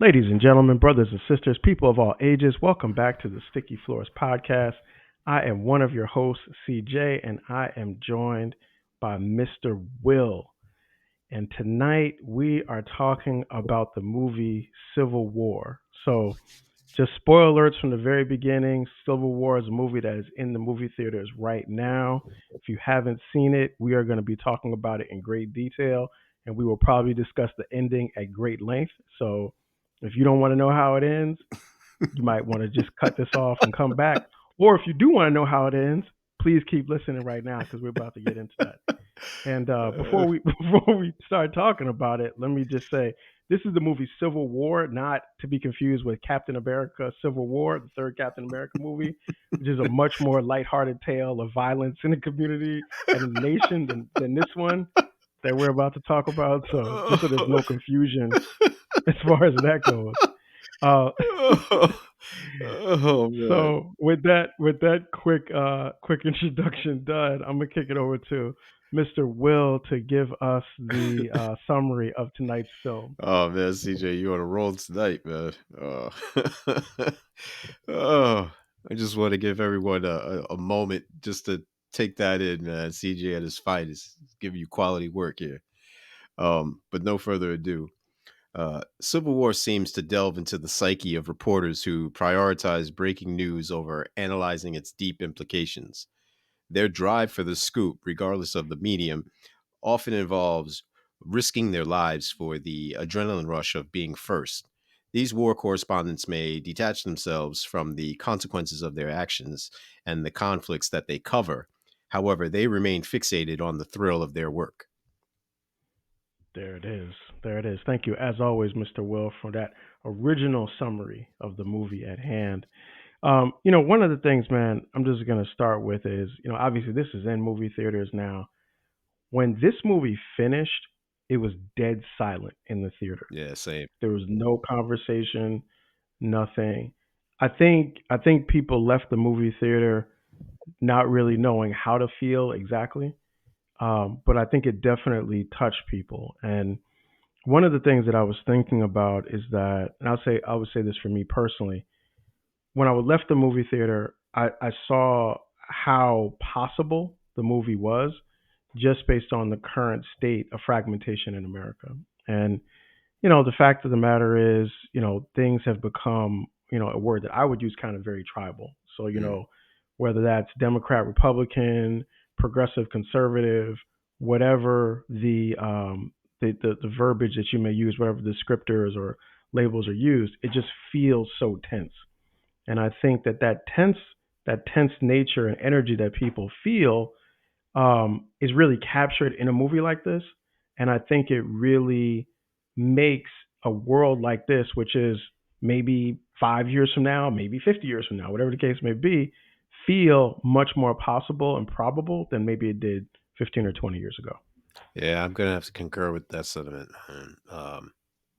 Ladies and gentlemen, brothers and sisters, people of all ages, welcome back to the Sticky Floors podcast. I am one of your hosts, CJ, and I am joined by Mr. Will. And tonight we are talking about the movie Civil War. So, just spoiler alerts from the very beginning. Civil War is a movie that is in the movie theaters right now. If you haven't seen it, we are going to be talking about it in great detail, and we will probably discuss the ending at great length. So, if you don't want to know how it ends, you might want to just cut this off and come back. Or if you do want to know how it ends, please keep listening right now because we're about to get into that. And before we before we start talking about it, let me just say this is the movie Civil War, not to be confused with Captain America: Civil War, the third Captain America movie, which is a much more lighthearted tale of violence in the community and in the nation than this one that we're about to talk about. So just so there's no confusion as far as that goes. Uh, Oh man. so with that quick introduction done, I'm gonna kick it over to Mr. Will to give us the summary of tonight's film. Oh man, CJ, you on a roll tonight, man. Oh, I just want to give everyone a moment just to take that in, man. CJ at his finest, giving you quality work here. But no further ado. Civil War seems to delve into the psyche of reporters who prioritize breaking news over analyzing its deep implications. Their drive for the scoop, regardless of the medium, often involves risking their lives for the adrenaline rush of being first. These war correspondents may detach themselves from the consequences of their actions and the conflicts that they cover. However, they remain fixated on the thrill of their work. There it is. There it is. Thank you, as always, Mr. Will, for that original summary of the movie at hand. One of the things, man, I'm just gonna start with is, obviously this is in movie theaters now. When this movie finished, it was dead silent in the theater. Yeah, same. There was no conversation, nothing. I think people left the movie theater not really knowing how to feel exactly. But I think it definitely touched people. And one of the things that I was thinking about is that, and I would say this for me personally, when I left the movie theater, I saw how possible the movie was just based on the current state of fragmentation in America. And the fact of the matter is, things have become, a word that I would use kind of very tribal. So, Mm. whether that's Democrat, Republican, progressive, conservative, whatever the verbiage that you may use, whatever the descriptors or labels are used, it just feels so tense. And I think that tense nature and energy that people feel is really captured in a movie like this. And I think it really makes a world like this, which is maybe 5 years from now, maybe 50 years from now, whatever the case may be, feel much more possible and probable than maybe it did 15 or 20 years ago. Yeah, I'm gonna have to concur with that sentiment.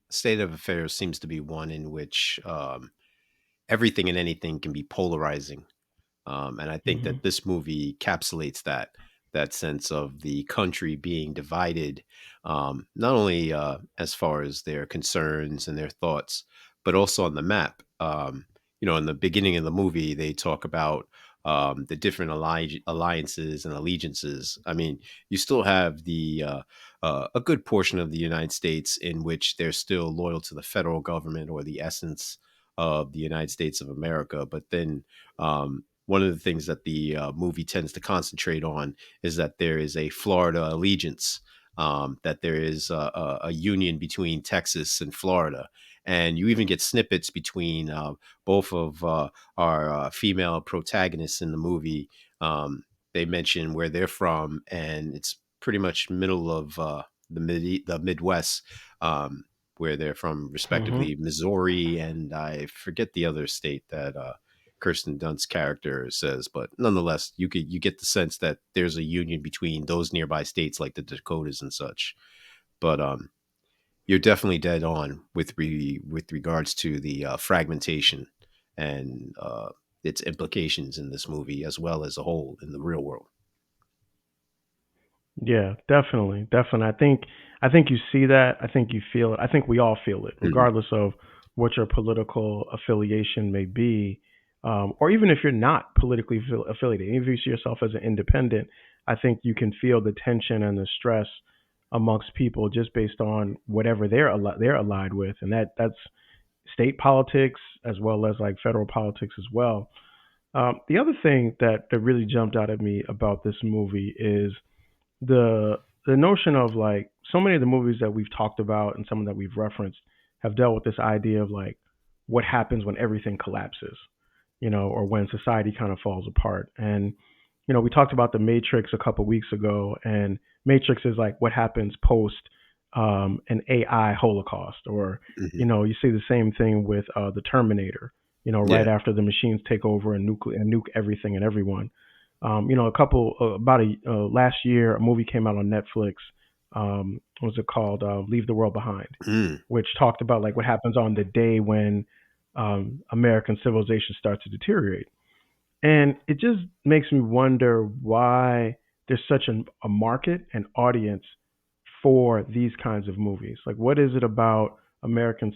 State of affairs seems to be one in which everything and anything can be polarizing. And I think Hmm. that this movie encapsulates that sense of the country being divided, not only as far as their concerns and their thoughts, but also on the map. In the beginning of the movie, they talk about the different alliances and allegiances. I mean, you still have a good portion of the United States in which they're still loyal to the federal government or the essence of the United States of America, but then one of the things that the movie tends to concentrate on is that there is a Florida allegiance, that there is a union between Texas and Florida. And you even get snippets between both of our female protagonists in the movie. They mention where they're from, and it's pretty much middle of the Midwest, where they're from, Hmm. respectively, Missouri, and I forget the other state that Kirsten Dunst's character says, but nonetheless, you get the sense that there's a union between those nearby states like the Dakotas and such. But you're definitely dead on with regards to the fragmentation and its implications in this movie as well as a whole in the real world. Yeah, definitely, definitely. I think you see that. I think you feel it. I think we all feel it, Mhm. regardless of what your political affiliation may be, or even if you're not politically affiliated, even if you see yourself as an independent, I think you can feel the tension and the stress amongst people just based on whatever they're allied with, and that's state politics as well as like federal politics as well. The other thing that really jumped out at me about this movie is the the notion of like so many of the movies that we've talked about and some that we've referenced have dealt with this idea of like what happens when everything collapses, or when society kind of falls apart. And we talked about the Matrix a couple weeks ago, and Matrix is like what happens post an AI holocaust, or Hmm. you see the same thing with the Terminator. Right Yeah. after the machines take over and nuke everything and everyone. A couple about a last year, a movie came out on Netflix. What was it called? Leave the World Behind, Mm. which talked about like what happens on the day when American civilization starts to deteriorate. And it just makes me wonder why there's such a market and audience for these kinds of movies. Like, what is it about American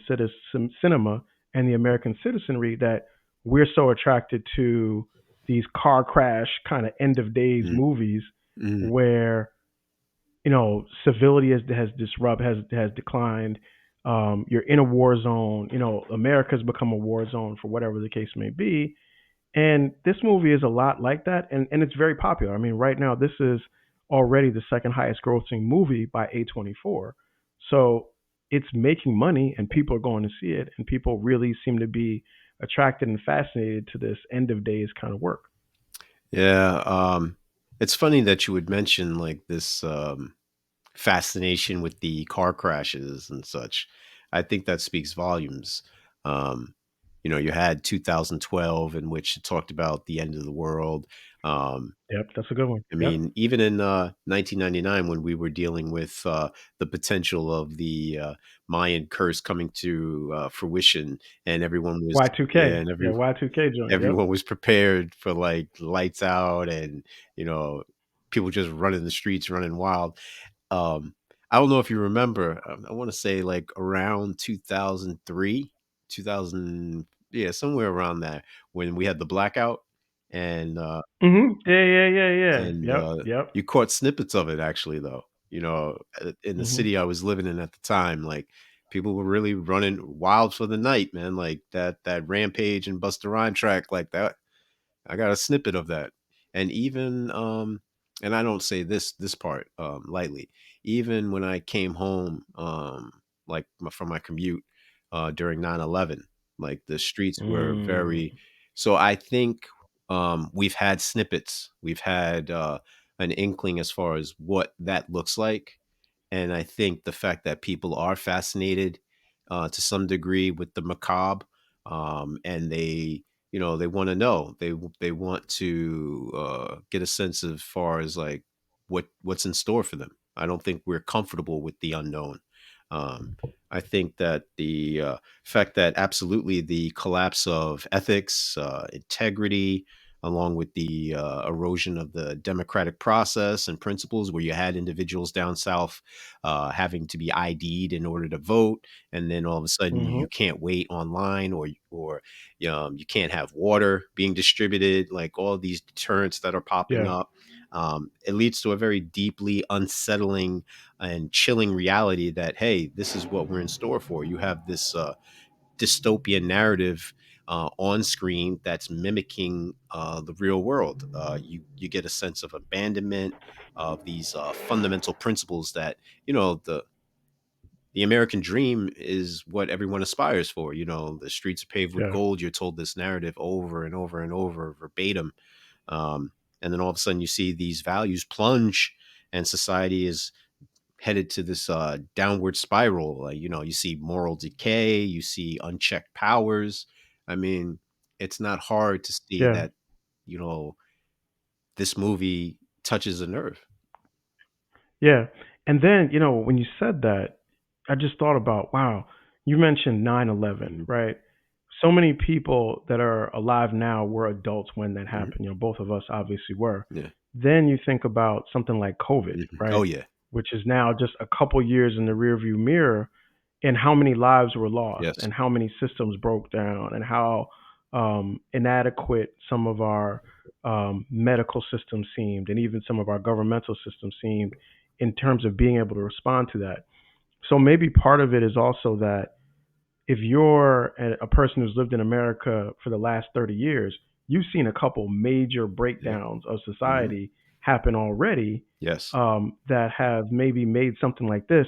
cinema and the American citizenry that we're so attracted to these car crash kind of end of days Mm. movies Mm. where civility has has declined. You're in a war zone. America's become a war zone for whatever the case may be, and this movie is a lot like that, and it's very popular. I mean, right now, this is already the second highest grossing movie by A24. So it's making money, and people are going to see it, and people really seem to be attracted and fascinated to this end of days kind of work. Yeah. It's funny that you would mention like this fascination with the car crashes and such. I think that speaks volumes. Um, you had 2012, in which it talked about the end of the world. Um, Yep, that's a good one. I Yep. mean, even in 1999, when we were dealing with the potential of the Mayan curse coming to fruition, and everyone was, yeah, Y2K. and Yeah, Y2K joint. Yep. everyone was prepared for like lights out, and you know, people just running the streets, running wild. Um, I don't know if you remember. I want to say like around 2003, 2000, yeah, somewhere around that, when we had the blackout, and Yeah, yeah, yeah, yeah. and, Yep, yep. you caught snippets of it actually though, in the hmm city I was living in at the time, like, people were really running wild for the night, man, like, that Rampage and Busta Rhymes track, like, that I got a snippet of that. And even, and I don't say this part, lightly, even when I came home, like, from my commute, during 9/11, like, the streets were very, Mm, so I think, we've had snippets. We've had, an inkling as far as what that looks like, and I think the fact that people are fascinated, to some degree with the macabre, and they want to know. They want to get a sense as far as like what's in store for them. I don't think we're comfortable with the unknown. Um, I think that the fact that absolutely the collapse of ethics, integrity, along with the erosion of the democratic process and principles, where you had individuals down south having to be ID'd in order to vote, and then all of a sudden hmm you can't wait online, or you can't have water being distributed, like all these deterrents that are popping Yeah, up. It leads to a very deeply unsettling and chilling reality that, hey, this is what we're in store for. You have this dystopian narrative on screen that's mimicking the real world. You get a sense of abandonment of these fundamental principles that, the American dream is what everyone aspires for. The streets are paved with yeah, gold. You're told this narrative over and over and over, verbatim. Um, and then all of a sudden you see these values plunge, and society is headed to this downward spiral. Like, you see moral decay, you see unchecked powers. I mean, it's not hard to see yeah. that, you know, this movie touches a nerve. Yeah. And then, when you said that, I just thought about, wow, you mentioned 9/11, Mhm. right? So many people that are alive now were adults when that Mhm. happened. Both of us obviously were. Yeah. Then you think about something like COVID, Mhm. Oh right? yeah. Which is now just a couple years in the rearview mirror. and how many lives were lost Yes. and how many systems broke down and how inadequate some of our medical systems seemed and even some of our governmental systems seemed in terms of being able to respond to that. So maybe part of it is also that if you're a person who's lived in America for the last 30 years, you've seen a couple major Yeah. breakdowns of Hmm. society happen already, Yes. that have maybe made something like this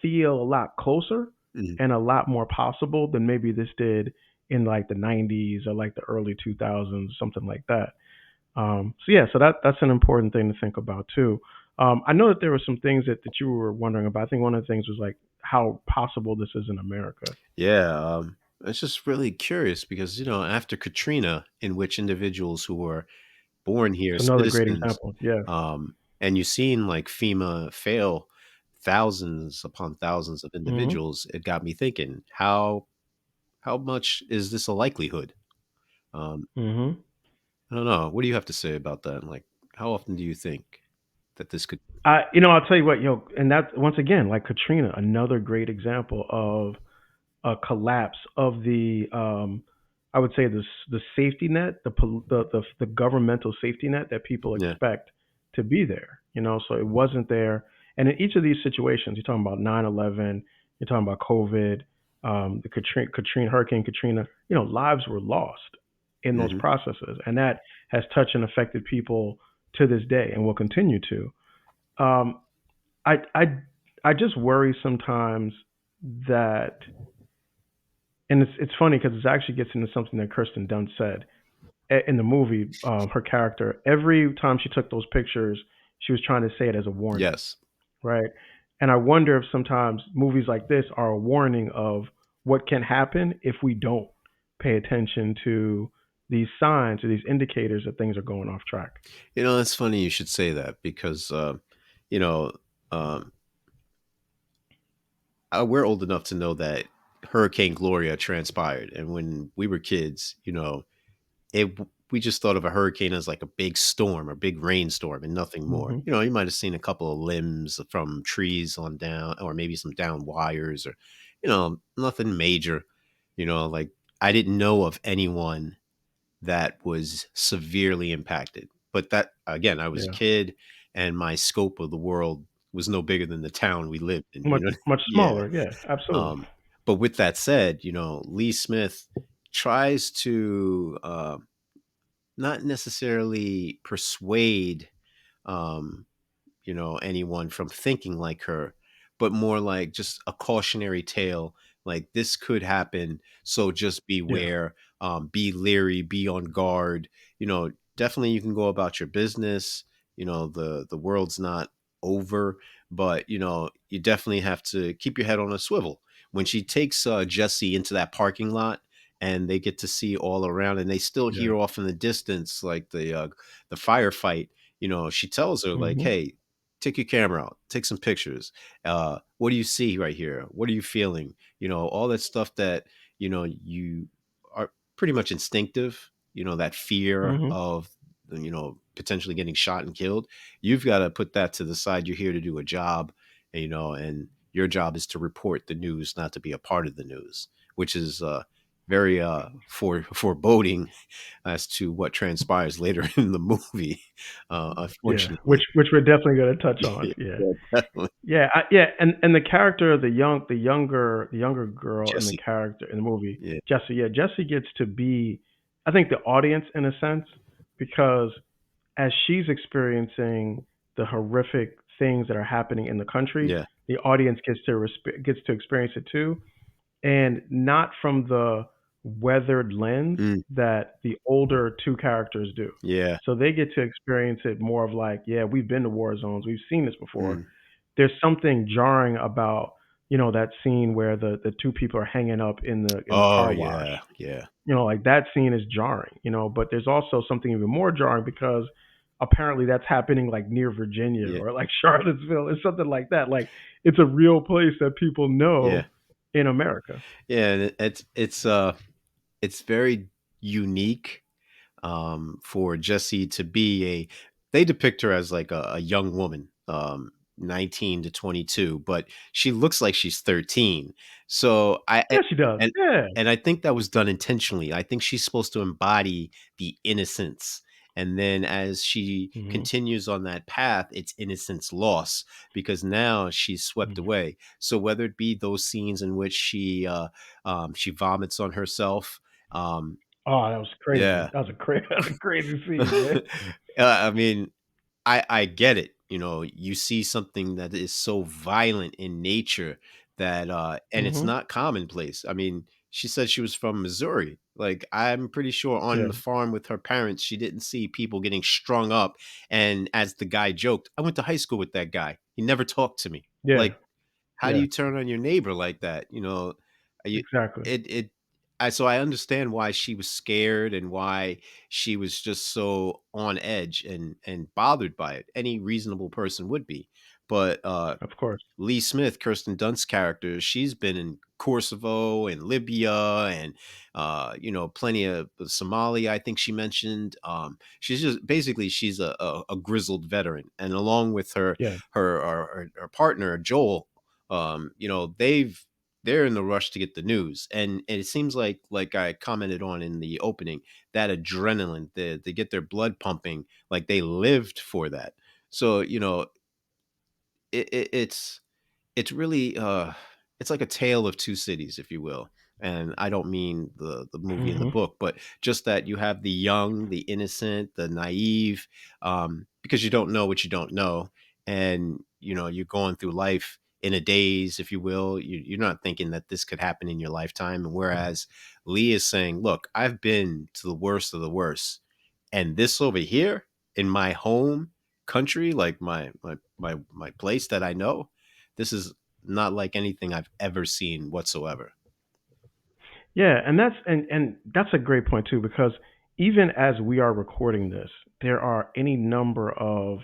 feel a lot closer Mhm. and a lot more possible than maybe this did in like the 90s or like the early 2000s, something like that. So yeah, so that's an important thing to think about too. I know that there were some things that you were wondering about. I think one of the things was like how possible this is in America. Yeah, it's just really curious because after Katrina, in which individuals who were born here, It's another great citizens, example. Yeah. and you've seen like FEMA fail thousands upon thousands of Mhm. individuals. It got me thinking, how much is this a likelihood? Um, Mhm. I don't know. What do you have to say about that? Like, how often do you think that this could? I'll tell you what, and that once again, like Katrina, another great example of a collapse of I would say the safety net, the governmental safety net that people Yeah. expect to be there. So it wasn't there. And in each of these situations, you're talking about 9/11, you're talking about COVID, the Hurricane Katrina. Lives were lost in those Hmm. processes, and that has touched and affected people to this day, and will continue to. Um, I I I just worry sometimes that, and it's funny because it actually gets into something that Kirsten Dunst said in the movie. Her character, every time she took those pictures, she was trying to say it as a warning, Yes. right? And I wonder if sometimes movies like this are a warning of what can happen if we don't pay attention to these signs or these indicators that things are going off track. It's funny you should say that because, you know, um, we're old enough to know that Hurricane Gloria transpired, and when we were kids, we just thought of a hurricane as like a big storm or big rainstorm and nothing more. Hmm. You might have seen a couple of limbs from trees on down, or maybe some down wires, or nothing major. Like I didn't know of anyone that was severely impacted. But that again, I was a Yeah, kid, and my scope of the world was no bigger than the town we lived in. much much Yeah. smaller. Yeah, absolutely. Um, but with that said, Lee Smith tries to not necessarily persuade um, anyone from thinking like her, but more like just a cautionary tale. Like this could happen, so just Yeah. beware, be leery, be on guard. Definitely you can go about your business. The world's not over, but you definitely have to keep your head on a swivel. When she takes Jesse into that parking lot, and they get to see all around, and they still Yeah. hear off in the distance like the firefight. She tells her like, Hmm. "Hey, take your camera out, take some pictures. What do you see right here? What are you feeling? All that stuff that you are pretty much instinctive. That fear Hmm. of potentially getting shot and killed. You've got to put that to the side. You're here to do a job, and your job is to report the news, not to be a part of the news, which is very foreboding as to what transpires later in the movie. Yeah, which Unfortunately, we're definitely going to touch on. yeah, Yeah, yeah, definitely. yeah, and the character, the younger girl in the Jesse, character in the movie, yeah, Jessie. Yeah, Jessie gets to be, I think, the audience in a sense, because as she's experiencing the horrific things that are happening in the country, yeah, the audience gets to experience it too, and not from the weathered lens mm, that the older two characters do. yeah, So they get to experience it more of like, yeah, we've been to war zones, we've seen this before. mm. There's something jarring about that scene where the two people are hanging up in the Oh car wash. yeah, yeah, Like that scene is jarring. But there's also something even more jarring because apparently that's happening like near Virginia yeah, or like Charlottesville or something like that. Like it's a real place that people yeah, know in America. yeah. And it's very unique for Jesse to be a. They depict her as like a young woman, 19 to 22, but she looks like she's 13. So Yeah, she does. and Yeah. I think that was done intentionally. I think she's supposed to embody the innocence. And then as she Hmm. continues on that path, it's innocence loss because now she's swept Hmm. away. So whether it be those scenes in which she vomits on herself, um, Oh, that was crazy. yeah. That was a crazy, that's a crazy scene, man. I mean, I get it. You see something that is so violent in nature that and it's Hmm. not commonplace. I mean, she said she was from Missouri. Like I'm pretty sure on Yeah. the farm with her parents, she didn't see people getting strung up. And as the guy joked, I went to high school with that guy. He never talked to me. Yeah. Like how do Yeah. you turn on your neighbor like that? You Exactly. it so I understand why she was scared and why she was just so on edge and bothered by it. Any reasonable person would be. But Of course. Lee Smith, Kirsten Dunst's character, she's been in Kosovo and Libya and plenty of Somalia. I think she mentioned. She's just basically she's a grizzled veteran, and along with Yeah. her partner Joel, they're in the rush to get the news, and it seems like I commented on in the opening, that adrenaline, they get their blood pumping, like they lived for that. So it's really it's like a tale of two cities, if you will. And I don't mean the movie in the Hmm. book, but just that you have the young, the innocent, the naive, because you don't know what you don't know. And you're going through life in a daze, if you will. You're not thinking that this could happen in your lifetime. And whereas Lee is saying, look, I've been to the worst of the worst, and this over here in my home country, like my place that I know, this is not like anything I've ever seen whatsoever. Yeah, and that's a great point too, because even as we are recording this, there are any number of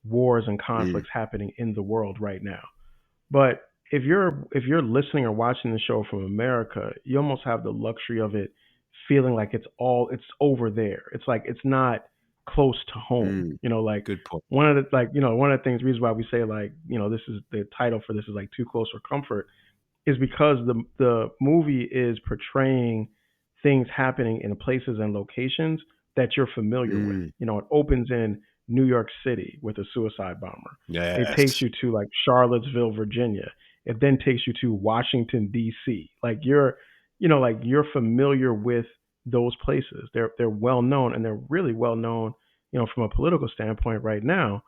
wars and Mm, conflicts happening in the world right now. But if you're listening or watching the show from America, you almost have the luxury of it feeling like it's over there. It's like it's not close to home. mm, Like good point. one of the things reasons why we say like, this is the title for this is like Too Close for Comfort is because the movie is portraying things happening in places and locations that you're familiar with. Mm, It opens in New York City with a suicide bomber. It takes yes. you to like Charlottesville, Virginia. It then takes you to Washington D.C. Like you're familiar with those places. They're well known, and they're really well known, from a political standpoint right now.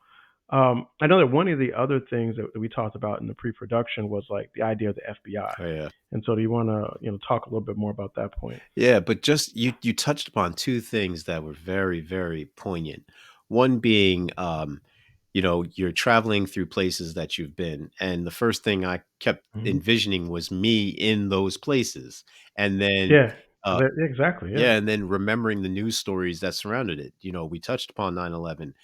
I know that one of the other things that we talked about in the pre-production was like the idea of the FBI. Oh, yeah. And so, do you want to talk a little bit more about that point? Yeah, but just you touched upon two things that were very, very poignant. One being, you're traveling through places that you've been, and the first thing I kept Hmm. envisioning was me in those places, and then Yeah, uh, exactly. Yeah. yeah, and then remembering the news stories that surrounded it. We touched upon 9/11.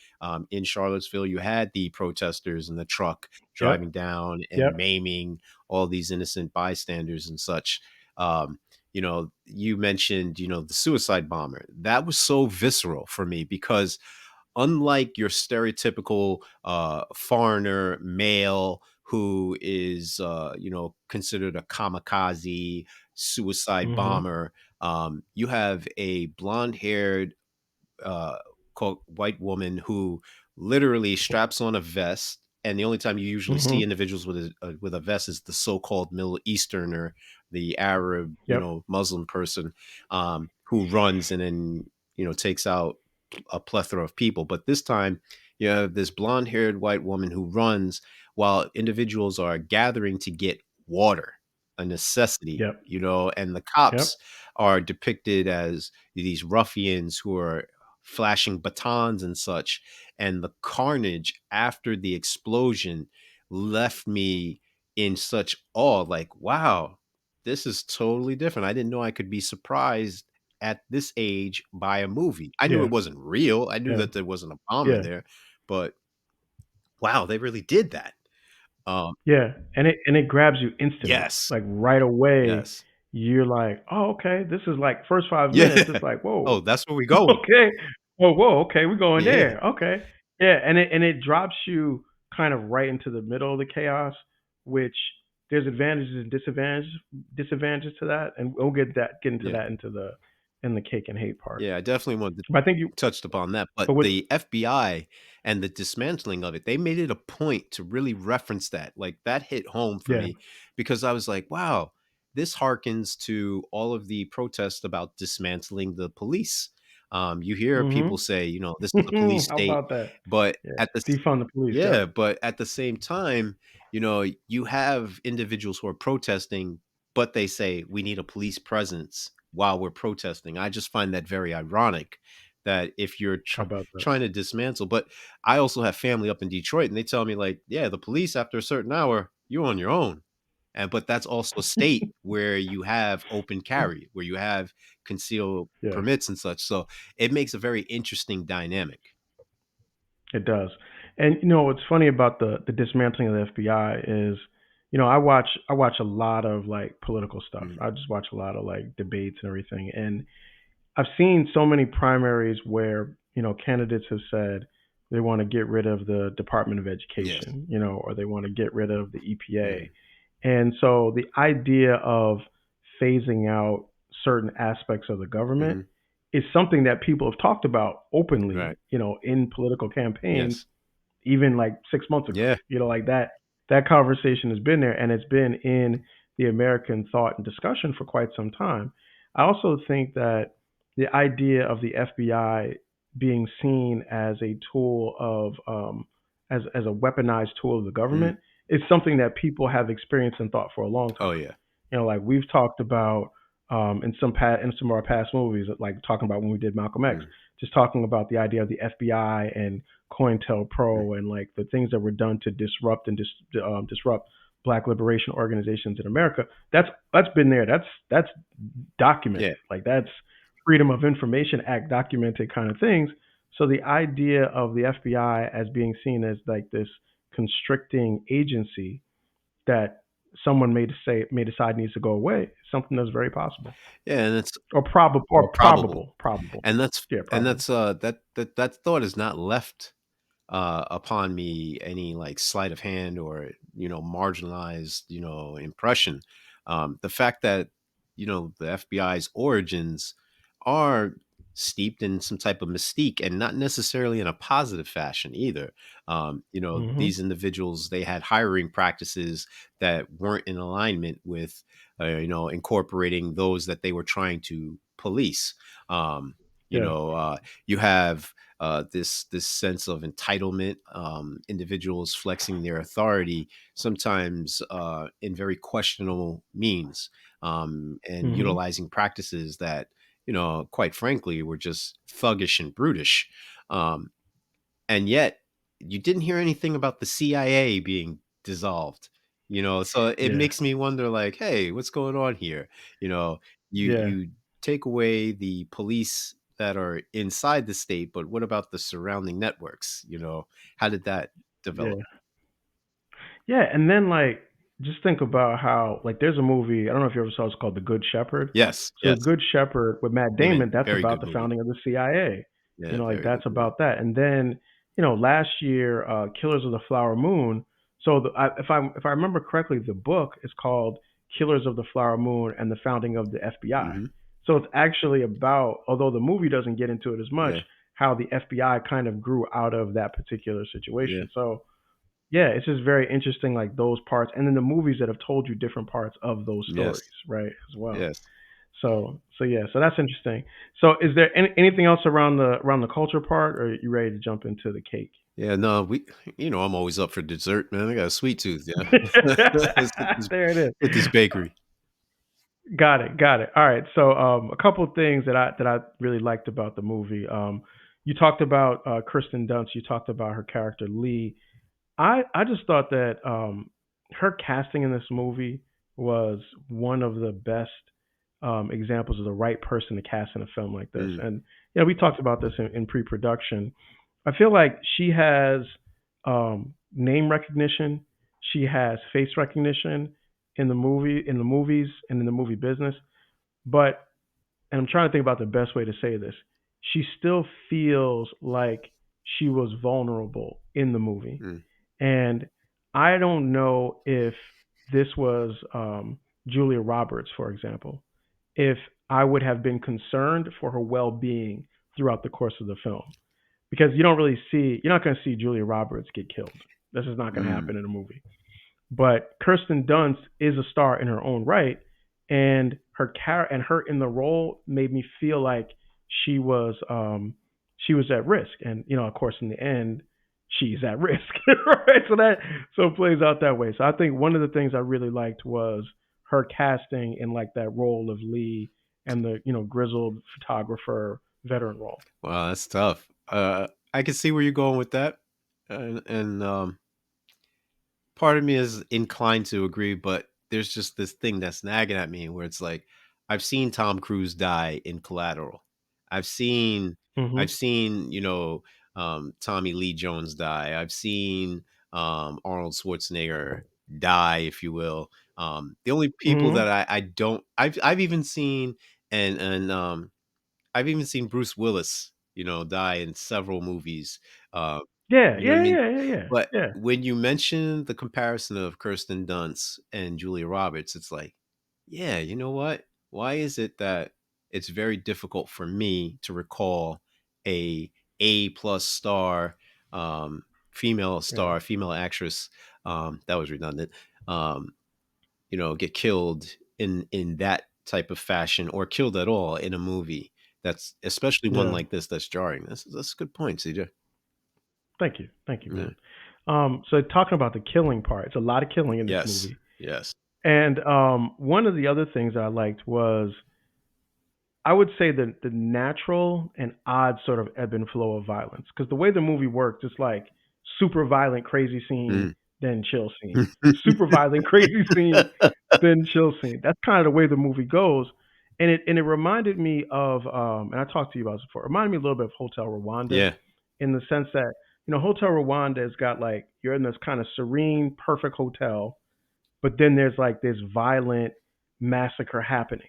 In Charlottesville, you had the protesters in the truck Yep. driving down and Yep. maiming all these innocent bystanders and such. Um, you mentioned, the suicide bomber. That was so visceral for me because unlike your stereotypical foreigner male who is considered a kamikaze suicide Hmm. bomber, you have a blonde haired uh, white woman who literally straps on a vest. And the only time you usually see Hmm. individuals with a vest is the so-called Middle Easterner, the Arab, Yep. Muslim person, who runs and then takes out a plethora of people. But this time, you have this blonde-haired white woman who runs while individuals are gathering to get water, a necessity. Yep. And the Yep. cops are depicted as these ruffians who are flashing batons and such. And the carnage after the explosion left me in such awe. Like, wow, this is totally different. I didn't know I could be surprised at this age by a movie. I knew Yeah. it wasn't real. I knew Yeah. that there wasn't a bomber Yeah. there, but wow, they really did that. Um, Yeah. And it grabs you instantly, yes, like right away. yes, You're like, oh, okay. This is like first 5 minutes. yeah. It's like, whoa. Oh, that's where we going. Okay. Whoa, whoa, okay, we're going Yeah. there. Okay. Yeah, and it drops you kind of right into the middle of the chaos, which there's advantages and disadvantages to that, and we'll get into Yeah. that in the cake and hate part. Yeah, I definitely wanted to But I think you, touched upon that, but but with the FBI and the dismantling of it, they made it a point to really reference that. Like, that hit home for yeah, me because I was like, "Wow, this harkens to all of the protests about dismantling the police." You hear people hmm say, "This is a police how state," about that? but Yeah, at the defund the police. Yep. yeah, but at the same time, you have individuals who are protesting, but they say we need a police presence while we're protesting. I just find that very ironic that if you're How about that? trying to dismantle, but I also have family up in Detroit and they tell me like, yeah, the police after a certain hour, you're on your own. And but that's also a state where you have open carry, where you have concealed Yeah. permits and such. So it makes a very interesting dynamic. It does. And what's funny about the dismantling of the FBI is, I watch a lot of like political stuff. Mhm. I just watch a lot of like debates and everything. And I've seen so many primaries where, candidates have said they want to get rid of the Department of Yes. Education, or they want to get rid of the EPA. Mhm. And so the idea of phasing out certain aspects of the government Mhm. is something that people have talked about openly, Right. in political campaigns Yes. even like 6 months ago. Yeah. Like that conversation has been there and it's been in the American thought and discussion for quite some time. I also think that the idea of the FBI being seen as a tool of as a weaponized tool of the Mhm. government is something that people have experienced and thought for a long Oh time. yeah. Like we've talked about in some of our past movies, like talking about when we did Malcolm X, Mhm. just talking about the idea of the FBI and Mhm. COINTELPRO and like the things that were done to disrupt and disrupt Black liberation organizations in America. That's been there. That's Yeah. documented. Like that's Freedom of Information Act documented kind of things. So the idea of the FBI as being seen as like this constricting agency that someone may decide needs to go away is something that's very possible Yeah, and it's or probable or probable. probable. And that's Yeah, and probable. that's that thought is not left upon me any like sleight of hand or marginalized impression. The fact that the FBI's origins are steeped in some type of mystique and not necessarily in a positive fashion either. Hmm. These individuals, they had hiring practices that weren't in alignment with incorporating those that they were trying to police. um, you Yeah. know uh, you have this sense of entitlement, individuals flexing their authority sometimes in very questionable means, and Hmm. utilizing practices that quite frankly were just thuggish and brutish. Um, and yet you didn't hear anything about the CIA being dissolved. So it Yeah. makes me wonder, like, hey, what's going on here? You know, Yeah. you take away the police that are inside the state, but what about the surrounding networks? How did that develop? Yeah. Yeah. And then like just think about how like there's a movie, I don't know if you ever saw, it's called The Good Shepherd. Yes, So The yes. Good Shepherd with Matt Amen. Damon, that's Very about good the movie. founding of the CIA. Yeah, Like very good that's movie. about that. And then, last year, Killers of the Flower Moon. So if I remember correctly, the book is called Killers of the Flower Moon and the Founding of the FBI. Hmm. So it's actually about, although the movie doesn't get into it as much, Yeah, how the FBI kind of grew out of that particular yeah. situation. So yeah, it's just very interesting, like those parts, and then the movies that have told you different parts of those stories, Yes, right, as well. yes. So yeah, so that's interesting. So is there anything else around the culture part, or are you ready to jump into the cake? Yeah, no, I'm always up for dessert, man. I got a sweet tooth, yeah. Let's There it is. hit this bakery. Got it. Got it. All right. So a couple of things that I really liked about the movie. You talked about Kirsten Dunst. You talked about her character Lee. I just thought that her casting in this movie was one of the best examples of the right person to cast in a film like this. Mm, And we talked about this in pre-production. I feel like she has name recognition, she has face recognition in the movies, and in the movie business. But and I'm trying to think about the best way to say this. She still feels like she was vulnerable in the movie, mm. And I don't know if this was Julia Roberts, for example, if I would have been concerned for her well being throughout the course of the film. Because you're not going to see Julia Roberts get killed. This is not going to Mm. happen in a movie. But Kirsten Dunst is a star in her own right, and her in the role made me feel like she was she was at risk, and of course, in the end, she's at risk, right? So it plays out that way. So I think one of the things I really liked was her casting in like that role of Lee and the grizzled photographer veteran role. Wow, that's tough. I can see where you're going with that, and part of me is inclined to agree, but there's just this thing that's nagging at me where it's like I've seen Tom Cruise die in Collateral. I've seen I've Hmm. seen, Tommy Lee Jones die. I've seen Arnold Schwarzenegger die, if you will. The only people Hmm. that I don't I've even seen and I've even seen Bruce Willis, die in several movies. Uh, Yeah, you know what I yeah, mean? yeah, yeah, yeah, But yeah, when you mention the comparison of Kirsten Dunst and Julia Roberts, it's like, yeah, you know what? Why is it that it's very difficult for me to recall a A+ star, female yeah, star, female actress, that was redundant, um, get killed in that type of fashion or killed at all in a movie that's especially one yeah. like this that's jarring. That's a good point, CJ. Thank you, Yeah. man. So talking about the killing part, it's a lot of killing in this Yes. movie, Yes. and one of the other things I liked was I would say the natural and odd sort of ebb and flow of violence. Because the way the movie works, it's like super violent, crazy scene, Mm. then chill scene. Super violent, crazy scene, then chill scene. That's kind of the way the movie goes. And it reminded me of and I talked to you about this before. It reminded me a little bit of Hotel Rwanda Yeah. in the sense that, Hotel Rwanda has got like you're in this kind of serene, perfect hotel, but then there's like this violent massacre happening.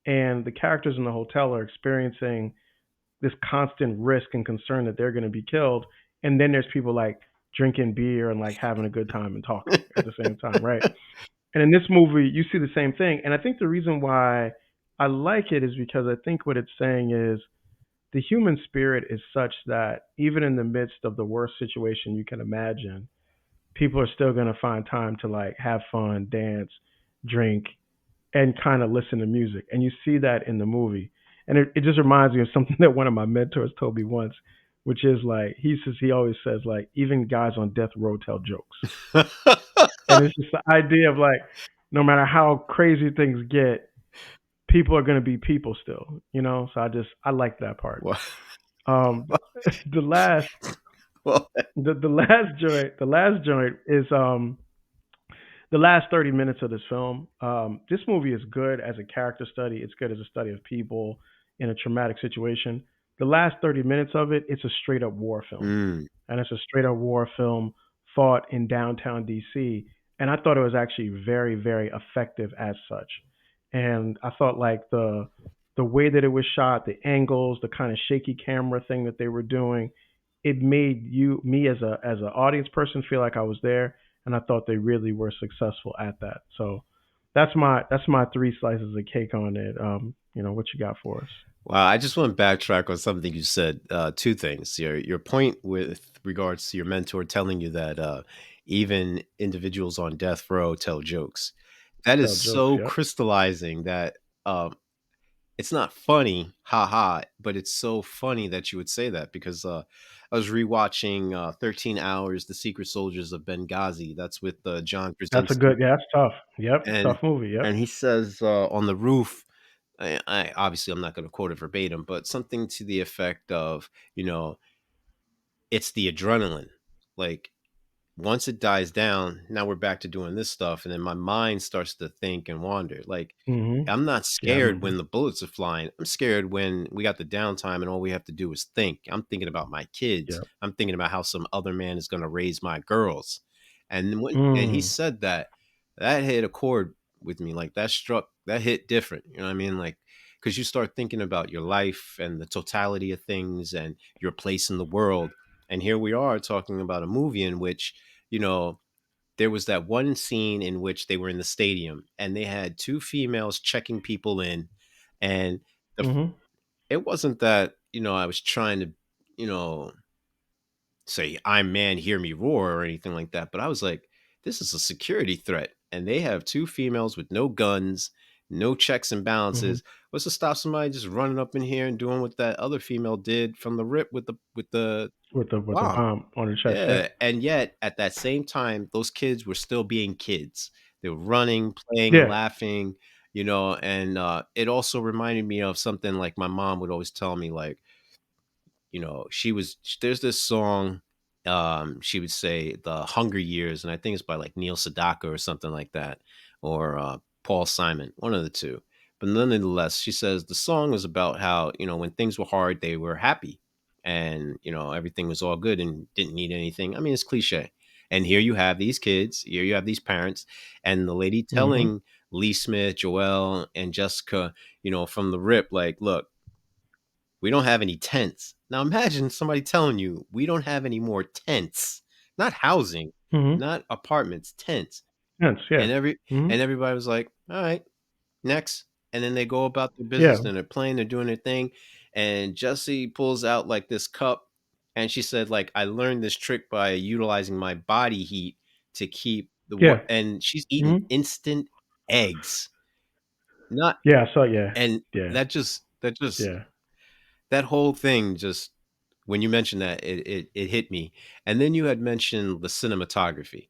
And the characters in the hotel are experiencing this constant risk and concern that they're going to be killed. And then there's people like drinking beer and like having a good time and talking at the same time, right? And in this movie, you see the same thing. And I think the reason why I like it is because I think what it's saying is the human spirit is such that even in the midst of the worst situation you can imagine, people are still going to find time to like have fun, dance, drink, and kind of listen to music. And you see that in the movie. And it just reminds me of something that one of my mentors told me once, which is like he always says like even guys on death row tell jokes. And it's just the idea of like no matter how crazy things get, people are gonna be people still. So I like that part. Well, Um the last well, the last joint is the last 30 minutes of this film. This movie is good as a character study. It's good as a study of people in a traumatic situation. The last 30 minutes of it, it's a straight up war film. mm, And it's a straight up war film fought in downtown DC. And I thought it was actually very, very effective as such. And I thought like the way that it was shot, the angles, the kind of shaky camera thing that they were doing, it made me as an audience person feel like I was there, and I thought they really were successful at that. So that's my three slices of cake on it. What you got for us? wow. I just want to backtrack on something you said. Two things. Your point with regards to your mentor telling you that even individuals on death row tell jokes. That is Tell jokes. so Yep. crystallizing that it's not funny, haha, but it's so funny that you would say that because I was rewatching 13 Hours, The Secret Soldiers of Benghazi. That's with John That's a Krasinski. good. Yeah, that's tough. Yep. And Tough movie. Yep. and he says on the roof, I obviously I'm not going to quote it verbatim, but something to the effect of, it's the adrenaline. Like once it dies down, now we're back to doing this stuff. And then my mind starts to think and wander. Like, Hmm. I'm not Yeah, I scared remember. when the bullets are flying. I'm scared when we got the downtime and all we have to do is think. I'm thinking about my kids. Yep. I'm thinking about how some other man is going to raise my girls. And he Mm. said that, that hit a chord with me. Like that hit different. You know what I mean? Like, because you start thinking about your life and the totality of things and your place in the world. And here we are talking about a movie in which you know, there was that one scene in which they were in the stadium and they had two females checking people in, and the Mhm. it wasn't that, I was trying to, you know, say, "I'm man, hear me roar," or anything like that, but I was like, "This is a security threat." And they have two females with no guns, no checks and Mhm. balances. What's to stop somebody just running up in here and doing what that other female did from the rip with the With the bomb? bomb on the chest. Yeah. Yeah, and yet at that same time, those kids were still being kids. They were running, playing, Yeah. laughing, and it also reminded me of something like my mom would always tell me, like, there's this song, she would say The Hunger Years, and I think it's by like Neil Sedaka or something like that, or Paul Simon, one of the two. But nonetheless, she says the song was about how, when things were hard, they were happy, and everything was all good and didn't need anything. I mean, it's cliche. And here you have these kids, here you have these parents, and the lady Mhm. telling Lee Smith, Joelle, and Jessica, from the rip, like, look, we don't have any tents. Now imagine somebody telling you we don't have any more tents, not housing, Mhm. not apartments, tents. Hence, yeah. And Mhm. everybody was like, "All right, next." And then they go about their Yeah. business and they're playing, they're doing their thing. And Jessie pulls out like this cup, and she said, like, I learned this trick by utilizing my body heat to keep the Yeah. what, and she's eating Mhm. instant eggs. Not Yeah, I saw yeah. and Yeah. that just Yeah. that whole thing, just when you mentioned that, it hit me. And then you had mentioned the cinematography.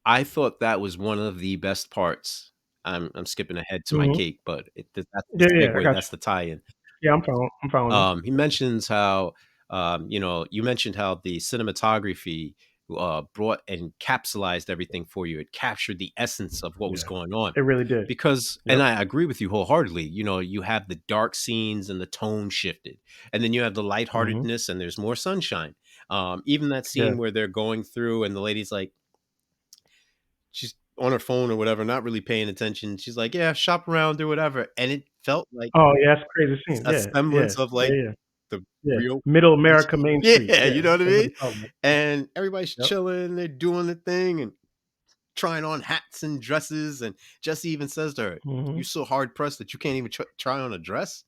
I thought that was one of the best parts. I'm skipping ahead to my Mhm. cake, but that's the Yeah, yeah, I segue, got you. that's the tie-in. Yeah, I'm following you. He mentions how, you mentioned how the cinematography brought and capsulized everything for you. It captured the essence of what was Yeah. going on. It really did. Because, and Yep. I agree with you wholeheartedly, you have the dark scenes and the tone shifted, and then you have the Mhm. lightheartedness and there's more sunshine. Even that Yeah. scene where they're going through and the lady's like, she's on her phone or whatever, not really paying attention. She's like, "Yeah, shop around, do whatever," and it felt like Oh, yeah, that's a crazy scene. a Yeah, yeah, semblance of yeah, like yeah, the yeah. real Middle place. America, Main Street. Yeah, you Yeah, know what I that's what mean? he's talking about. And everybody's Yep. chilling, they're doing the thing and trying on hats and dresses, and Jesse even says to her, "You're Mhm. so hard pressed that you can't even try on a dress."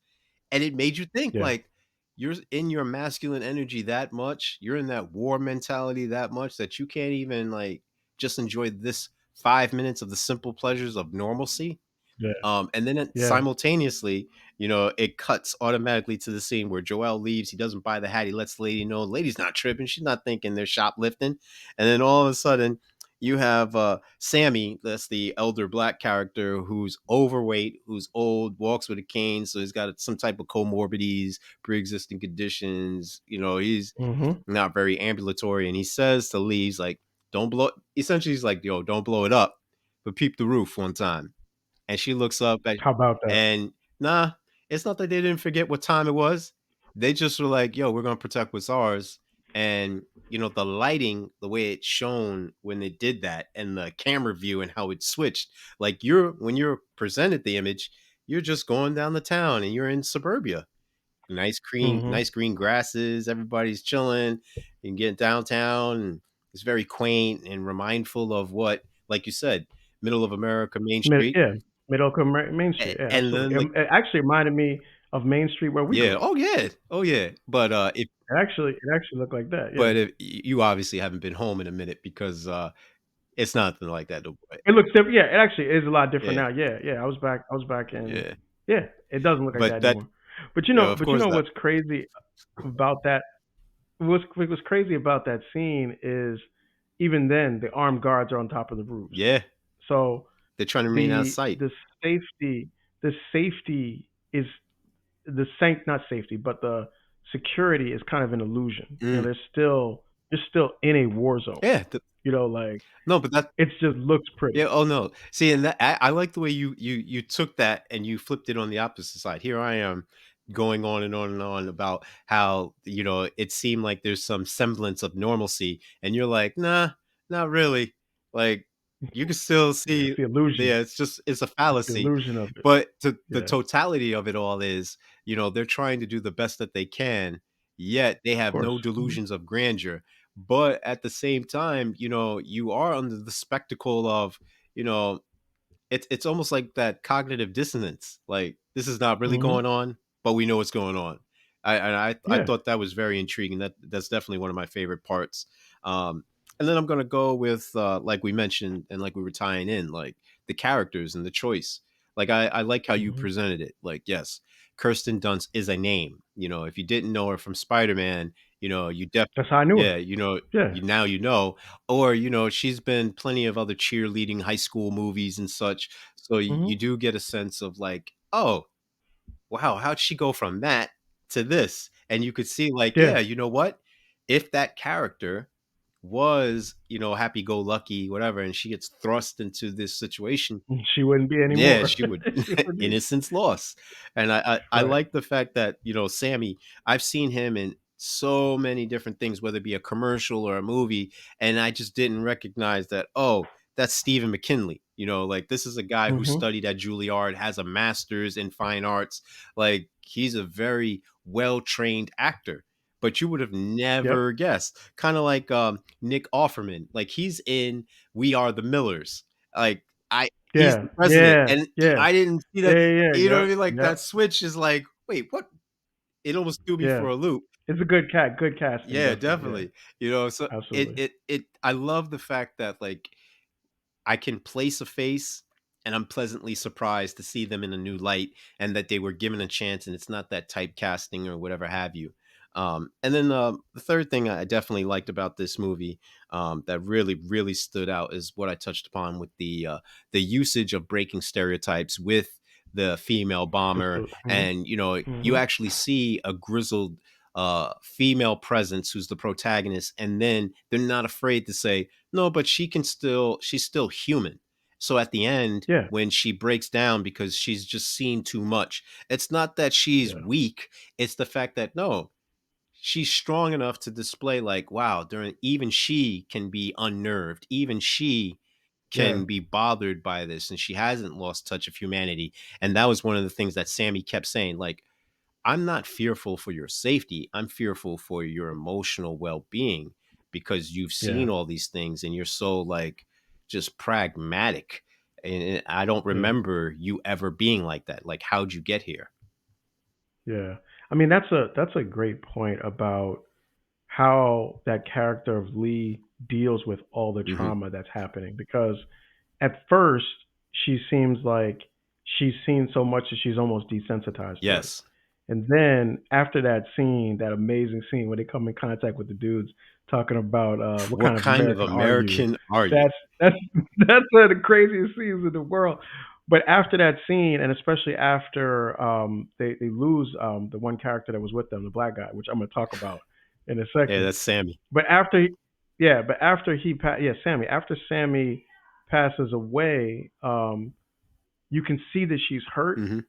And it made you think, Yeah. like, you're in your masculine energy that much, you're in that war mentality that much that you can't even like just enjoy this 5 minutes of the simple pleasures of normalcy. Yeah. And then Yeah. simultaneously, it cuts automatically to the scene where Joel leaves. He doesn't buy the hat. He lets the lady know. The lady's not tripping. She's not thinking they're shoplifting. And then all of a sudden, you have Sammy, that's the elder black character, who's overweight, who's old, walks with a cane. So he's got some type of comorbidities, pre existing conditions. He's Mhm. not very ambulatory. And he says to Lee, he's like, don't blow, essentially, he's like, yo, don't blow it up, but peep the roof one time. And she looks up at, How about that? and nah, it's not that they didn't forget what time it was. They just were like, "Yo, we're gonna protect what's ours." And the lighting, the way it's shown when they did that, and the camera view and how it switched. Like, when you're presented the image, you're just going down the town and you're in suburbia. Mhm. Nice green grasses. Everybody's chilling. You can get downtown, and it's very quaint and remindful of what, like you said, middle of America, Main Street. Yeah, Main Street. Yeah, And absolutely. then the It actually reminded me of Main Street where we Yeah. grew up. Oh, yeah. Oh, yeah. But, It actually looked like that. Yeah. if you obviously haven't been home in a minute because, it's nothing like that, no way. It looks different. Yeah, it actually is a lot different Yeah, now. Yeah, yeah. I was back in. yeah. Yeah, it doesn't look like that But that anymore. But you know, of course, that what's crazy about that? What was crazy about that scene is even then the armed guards are on top of the roofs. yeah, So they're trying to remain out of the sight. the safety the safety is not safety, but the security is kind of an illusion. Mm, You're still in a war zone. yeah, Like no, but that it just looks pretty. yeah, oh, no. See, and that I like the way you took that and you flipped it on the opposite side. Here I am going on and on and on about how, it seemed like there's some semblance of normalcy, and you're like, "Nah, not really." Like, you can still Yeah, see, yeah, it's a it's the fallacy. illusion of it. But the Yeah, totality of it all is, they're trying to do the best that they can, yet they of have course. no Mhm. delusions of grandeur. but at the same time, you are under the spectacle of, you know, it's almost like that cognitive dissonance. Like, this is not really Hmm. going on, but we know what's going on. I Yeah. thought that was very intriguing. That's definitely one of my favorite parts. Um, and then I'm gonna go with, like we mentioned, and like we were tying in, like the characters and the choice. Like, I like how you Hmm. presented it. Like, yes, Kirsten Dunst is a name. If you didn't know her from Spider Man, you That's how I knew yeah, her. Yeah. now or she's been plenty of other cheerleading high school movies and such, so you Hmm. do get a sense of like, oh, wow, how'd she go from that to this? And you could see, like, yeah, Yeah. you know what? If that character was, happy go lucky, whatever, and she gets thrust into this situation, She wouldn't be yeah, anymore. she would. She would be. Innocence lost. And I Right. like the fact that, Sammy, I've seen him in so many different things, whether it be a commercial or a movie, and I just didn't recognize that, oh, that's Stephen McKinley. Like, this is a guy who Hmm. studied at Juilliard, has a master's in fine arts. Like, he's a very well-trained actor. But you would have Yep. never guessed. Kind of like Nick Offerman. Like, he's in We Are the Millers. Like, he's Yeah. the president, Yeah. and Yeah. I didn't see Yeah. that. Yeah. Yeah. You know what I Yep. mean? Like, Yep. that switch is like, wait, what? It almost threw me Yeah. for a loop. It's a good casting, Yeah, definitely. Yeah. definitely. So Absolutely. I love the fact that, like, I can place a face, and I'm pleasantly surprised to see them in a new light, and that they were given a chance, and it's not that typecasting or whatever have you. And then the third thing I definitely liked about this movie, that really, really stood out, is what I touched upon with the usage of breaking stereotypes with the female bomber. Hmm. And you Hmm. actually see a grizzled female presence who's the protagonist, and then they're not afraid to say, no, but she's still human. So at the end, Yeah. when she breaks down because she's just seen too much, it's not that she's Yeah. weak. It's the fact that, no, she's strong enough to display, like, wow, during even she can be unnerved. Even she Yeah. can be bothered by this, and she hasn't lost touch of humanity. And that was one of the things that Sammy kept saying, like, I'm not fearful for your safety. I'm fearful for your emotional well-being, because you've Yeah. seen all these things and you're so, like, just pragmatic. And I don't Yeah. remember you ever being like that. Like, how'd you get here? Yeah. I mean, that's a great point about how that character of Lee deals with all the Hmm. trauma that's happening. Because at first, she seems like she's seen so much that she's almost desensitized to it. Yes. And then after that scene, that amazing scene where they come in contact with the dudes talking about what kind What of kind of American are you? American are you? That's that's one of the craziest scenes in the world. But after that scene, and especially after they lose the one character that was with them, the black guy, which I'm going to talk about in a Yeah, second. that's Sammy. But after, yeah, but after yeah, Sammy, after Sammy passes away, you can see that she's hurt. Hmm.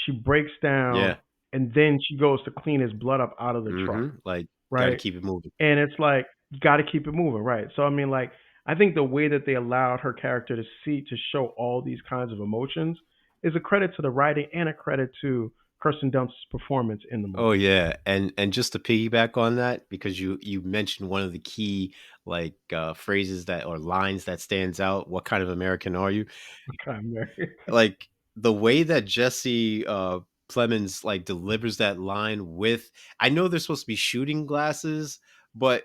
She breaks down, Yeah. and then she goes to clean his blood up out of the truck, Like, got to right? keep it moving. And it's like you got to keep it moving, right? So I mean, like I think the way that they allowed her character to show all these kinds of emotions is a credit to the writing and a credit to Kirsten Dunst's performance in the Oh movie. yeah, and just to piggyback on that, because you mentioned one of the key, like, phrases that, or lines that stands out. What kind of American are you? Okay. Like, the way that Jesse Plemons, like, delivers that line with, I know they're supposed to be shooting glasses, but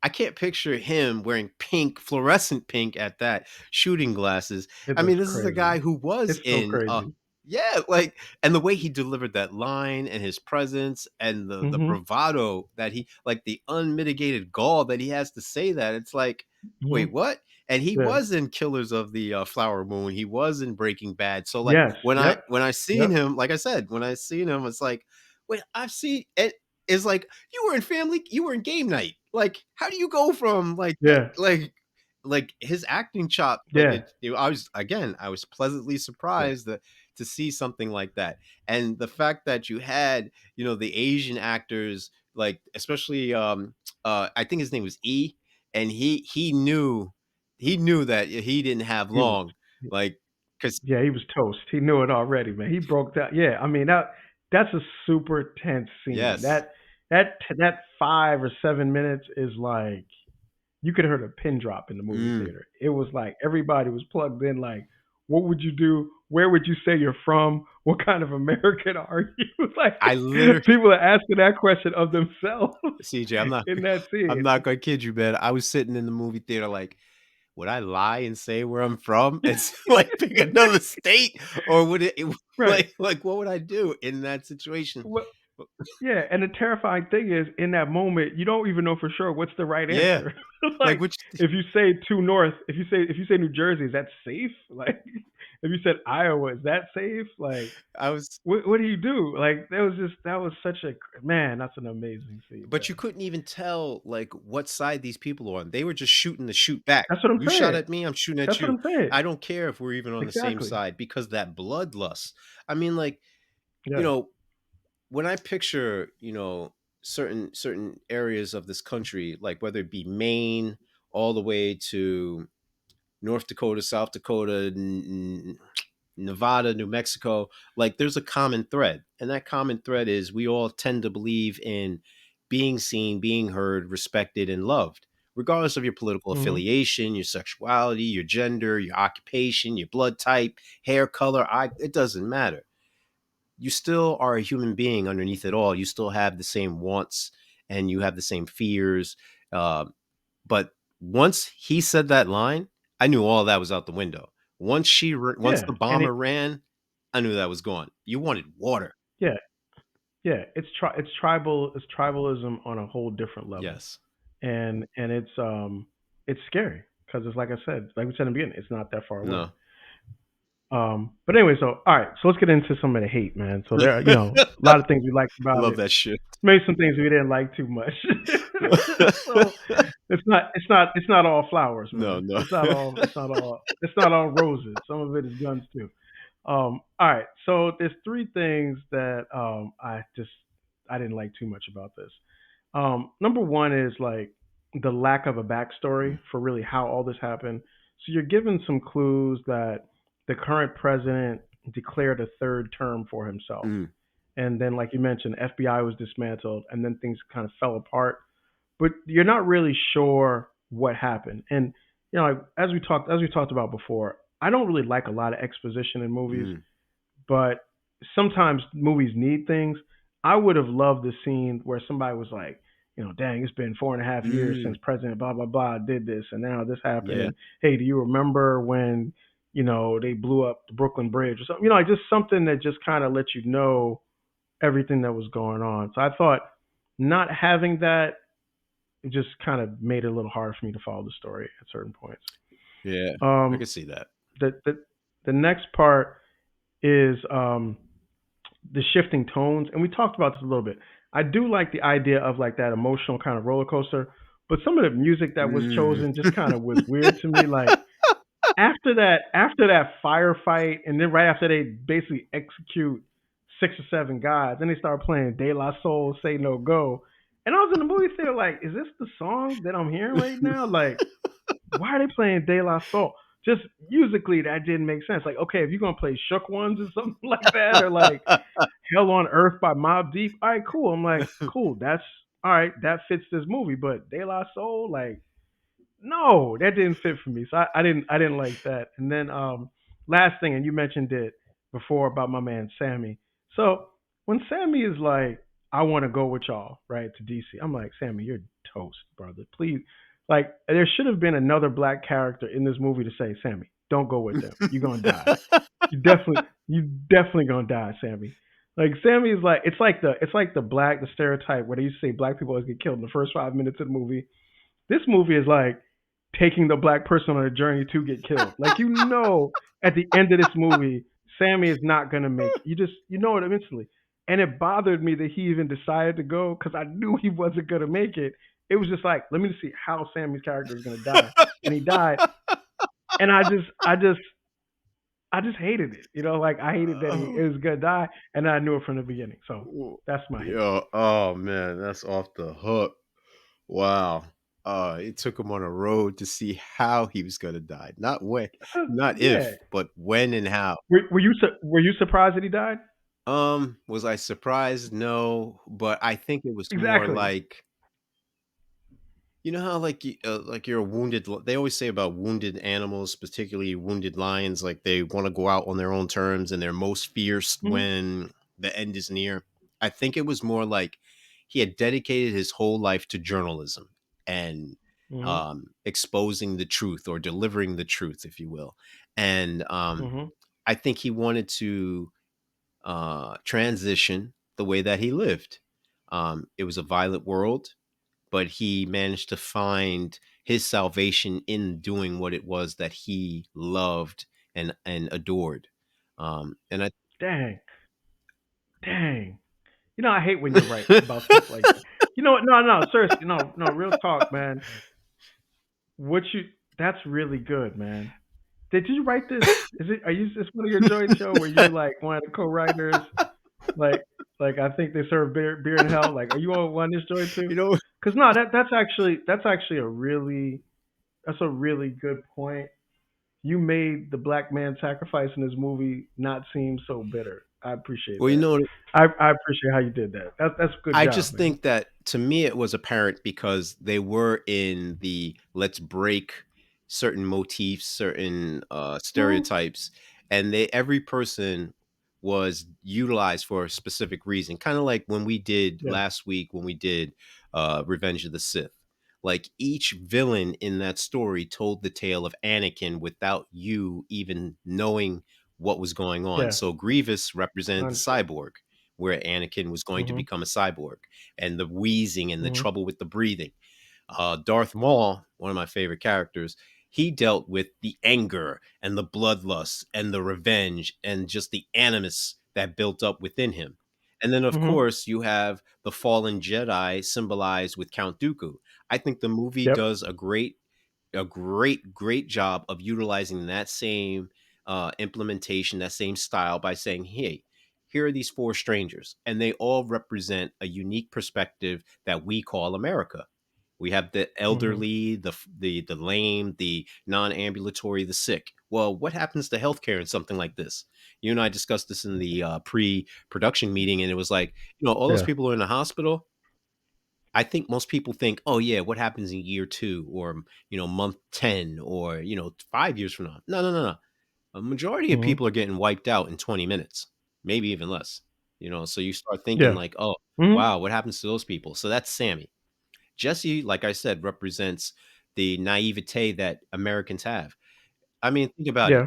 I can't picture him wearing pink, fluorescent pink at that, shooting glasses. It I was mean, this is a crazy. guy who was It's so in crazy. yeah, like, and the way he delivered that line, and his presence, and the Mhm. bravado that he, like, the unmitigated gall that he has to say that, it's like, wait, Mhm. what? And he Yeah. was in Killers of the Flower Moon. He was in Breaking Bad. So, like, Yes. Yep. when I seen Yep. him, like I said, when I seen him, it's like, wait, I've seen it. Is like, you were in Game Night. Like, how do you go from, like, that, Yeah. like his acting chop? Like, Yeah. I was pleasantly Yeah. surprised to see something like that. And the fact that you had, the Asian actors, like, especially I think his name was E, and he knew that he didn't have He was. long, like, because Yeah, he was toast. He knew it already, man. He broke that. Yeah, I mean that's a super tense scene. yes, That 5 or 7 minutes is like, you could have heard a pin drop in the movie Mm. theater. It was like everybody was plugged in. Like, what would you do? Where would you say you're from? What kind of American are you? Like, I literally, people are asking that question of themselves CJ, I'm not, in that I'm scene. not gonna kid you, man. I was sitting in the movie theater like, would I lie and say where I'm from and like pick another state, or would it Right. like what would I do in that situation? Well, yeah, and the terrifying thing is, in that moment, you don't even know for sure what's the right Yeah, answer. like Like, which if you say to north, if you say New Jersey, is that safe? Like, if you said Iowa, is that safe? Like, I was, what do you do? Like, that was such a man. That's an amazing scene, but you man. couldn't even tell like what side these people are on. They were just shooting the shoot back. That's what I'm You shot saying. at me, I'm shooting at That's what you. I'm saying. I don't care if we're even on the same Exactly. side because that bloodlust. I mean, like, you Yeah. know, when I picture, certain areas of this country, like whether it be Maine all the way to North Dakota, South Dakota, Nevada, New Mexico, like there's a common thread. And that common thread is we all tend to believe in being seen, being heard, respected, and loved, regardless of your political Hmm. affiliation, your sexuality, your gender, your occupation, your blood type, hair color. It doesn't matter. You still are a human being underneath it all. You still have the same wants and you have the same fears. Uh, but once he said that line, I knew all that was out the window. Once Yeah. the And bomber ran, I knew that was gone. You wanted water. yeah, yeah. It's tribal. It's tribalism on a whole different level, Yes. and it's scary because it's like I said, like we said in the beginning, it's not that far away. No. But anyway, so all right, so let's get into some of the hate, man. So there are, a lot of things we liked I about love it. that shit. Maybe some things we didn't like too much. So it's not all flowers, No, man. no. It's not all roses. Some of it is guns too. All right, so there's three things that I didn't like too much about this. Number one is like the lack of a backstory for really how all this happened. So you're given some clues that the current president declared a third term for himself. Mm, And then, like you mentioned, FBI was dismantled, and then things kind of fell apart. But you're not really sure what happened. And like, as we talked about before, I don't really like a lot of exposition in movies, mm, but sometimes movies need things. I would have loved the scene where somebody was like, dang, it's been 4.5 years since mm. President blah blah blah did this, and now this happened. Yeah. And hey, do you remember when they blew up the Brooklyn Bridge or something? Like just something that just kind of lets you know everything that was going on. So I thought not having that, it just kind of made it a little hard for me to follow the story at certain points. Yeah. I Um, could see that. the next part is the shifting tones, and we talked about this a little bit. I do like the idea of like that emotional kind of roller coaster, but some of the music that was Mm. chosen just kind of was weird to me. Like after that firefight, and then right after they basically execute 6 or 7 guys, then they start playing De La Soul, Say No Go, and I was in the movie theater like, is this the song that I'm hearing right now? Like, why are they playing De La Soul? Just musically, that didn't make sense. Like, okay, if you're gonna play Shook Ones or something like that, or like Hell on Earth by Mobb Deep, all right, cool. I'm like, cool, that's all right, that fits this movie. But De La Soul, like, no, that didn't fit for me. So I didn't like that. And then last thing, and you mentioned it before about my man Sammy. So when Sammy is like, I want to go with y'all, right, to DC, I'm like, Sammy, you're toast, brother. Please, like, there should have been another black character in this movie to say, Sammy, don't go with them. You're gonna die. You definitely gonna die, Sammy. Like Sammy is like, it's like the stereotype where they used to say black people always get killed in the first 5 minutes of the movie. This movie is like taking the black person on a journey to get killed. Like, at the end of this movie, Sammy is not gonna make it. You know it instantly. And it bothered me that he even decided to go because I knew he wasn't gonna make it. It was just like, let me just see how Sammy's character is gonna die. And he died. And I just hated it. Like I hated that he Oh. was gonna die, and I knew it from the beginning. So that's my hate. Yo, oh man, that's off the hook. Wow. It took him on a road to see how he was gonna die. Not when, not Yeah. if, but when and how. Were you surprised that he died? Was I surprised? No, but I think it was more Exactly. like, You know how like you're a wounded. They always say about wounded animals, particularly wounded lions, like they want to go out on their own terms and they're most fierce Hmm. when the end is near. I think it was more like he had dedicated his whole life to journalism and Hmm. exposing the truth or delivering the truth, if you will. And Hmm. I think he wanted to transition the way that he lived. It was a violent world, but he managed to find his salvation in doing what it was that he loved and adored. And I Dang, dang. You know, I hate when you're right about stuff like that. You know what? No, no, seriously, no, no, real talk, man. What you? That's really good, man. Did you write this? Is it? Are you? Is this one of your joint show where you like one of the co-writers? Like, like I think they serve beer in hell. Like, are you on one of this joint too? you know, Because no, that's actually a really good point. You made the black man sacrifice in this movie not seem so bitter. I appreciate well, you that. know, I appreciate how you did that. That's a good I job, just man. think that to me it was apparent because they were in the let's break certain motifs, certain Hmm. stereotypes, and they every person was utilized for a specific reason. Kind of like when we did Yeah. last week when we did Revenge of the Sith. Like each villain in that story told the tale of Anakin without you even knowing what was going on. Yeah. So Grievous I represented the understand. cyborg where Anakin was going to Hmm. become a cyborg, and the wheezing and the Hmm. trouble with the breathing. Darth Maul, one of my favorite characters, he dealt with the anger and the bloodlust and the revenge and just the animus that built up within him. And then, of Hmm. course, you have the fallen Jedi symbolized with Count Dooku. I think the movie Yep. does a great job of utilizing that same implementation, that same style by saying, hey, here are these four strangers, and they all represent a unique perspective that we call America. We have the Hmm. elderly, the lame, the non-ambulatory, the sick. Well, what happens to healthcare in something like this? You and I discussed this in the pre-production meeting, and it was like, all those Yeah. people are in the hospital. I think most people think, oh yeah, what happens in year two or month 10 or 5 years from now? No, no, no, no. A majority of Hmm. people are getting wiped out in 20 minutes, maybe even less. So you start thinking Yeah. like, oh Hmm. wow, what happens to those people? So that's Sammy. Jesse, like I said, represents the naivete that Americans have. I mean, think about it. Yeah.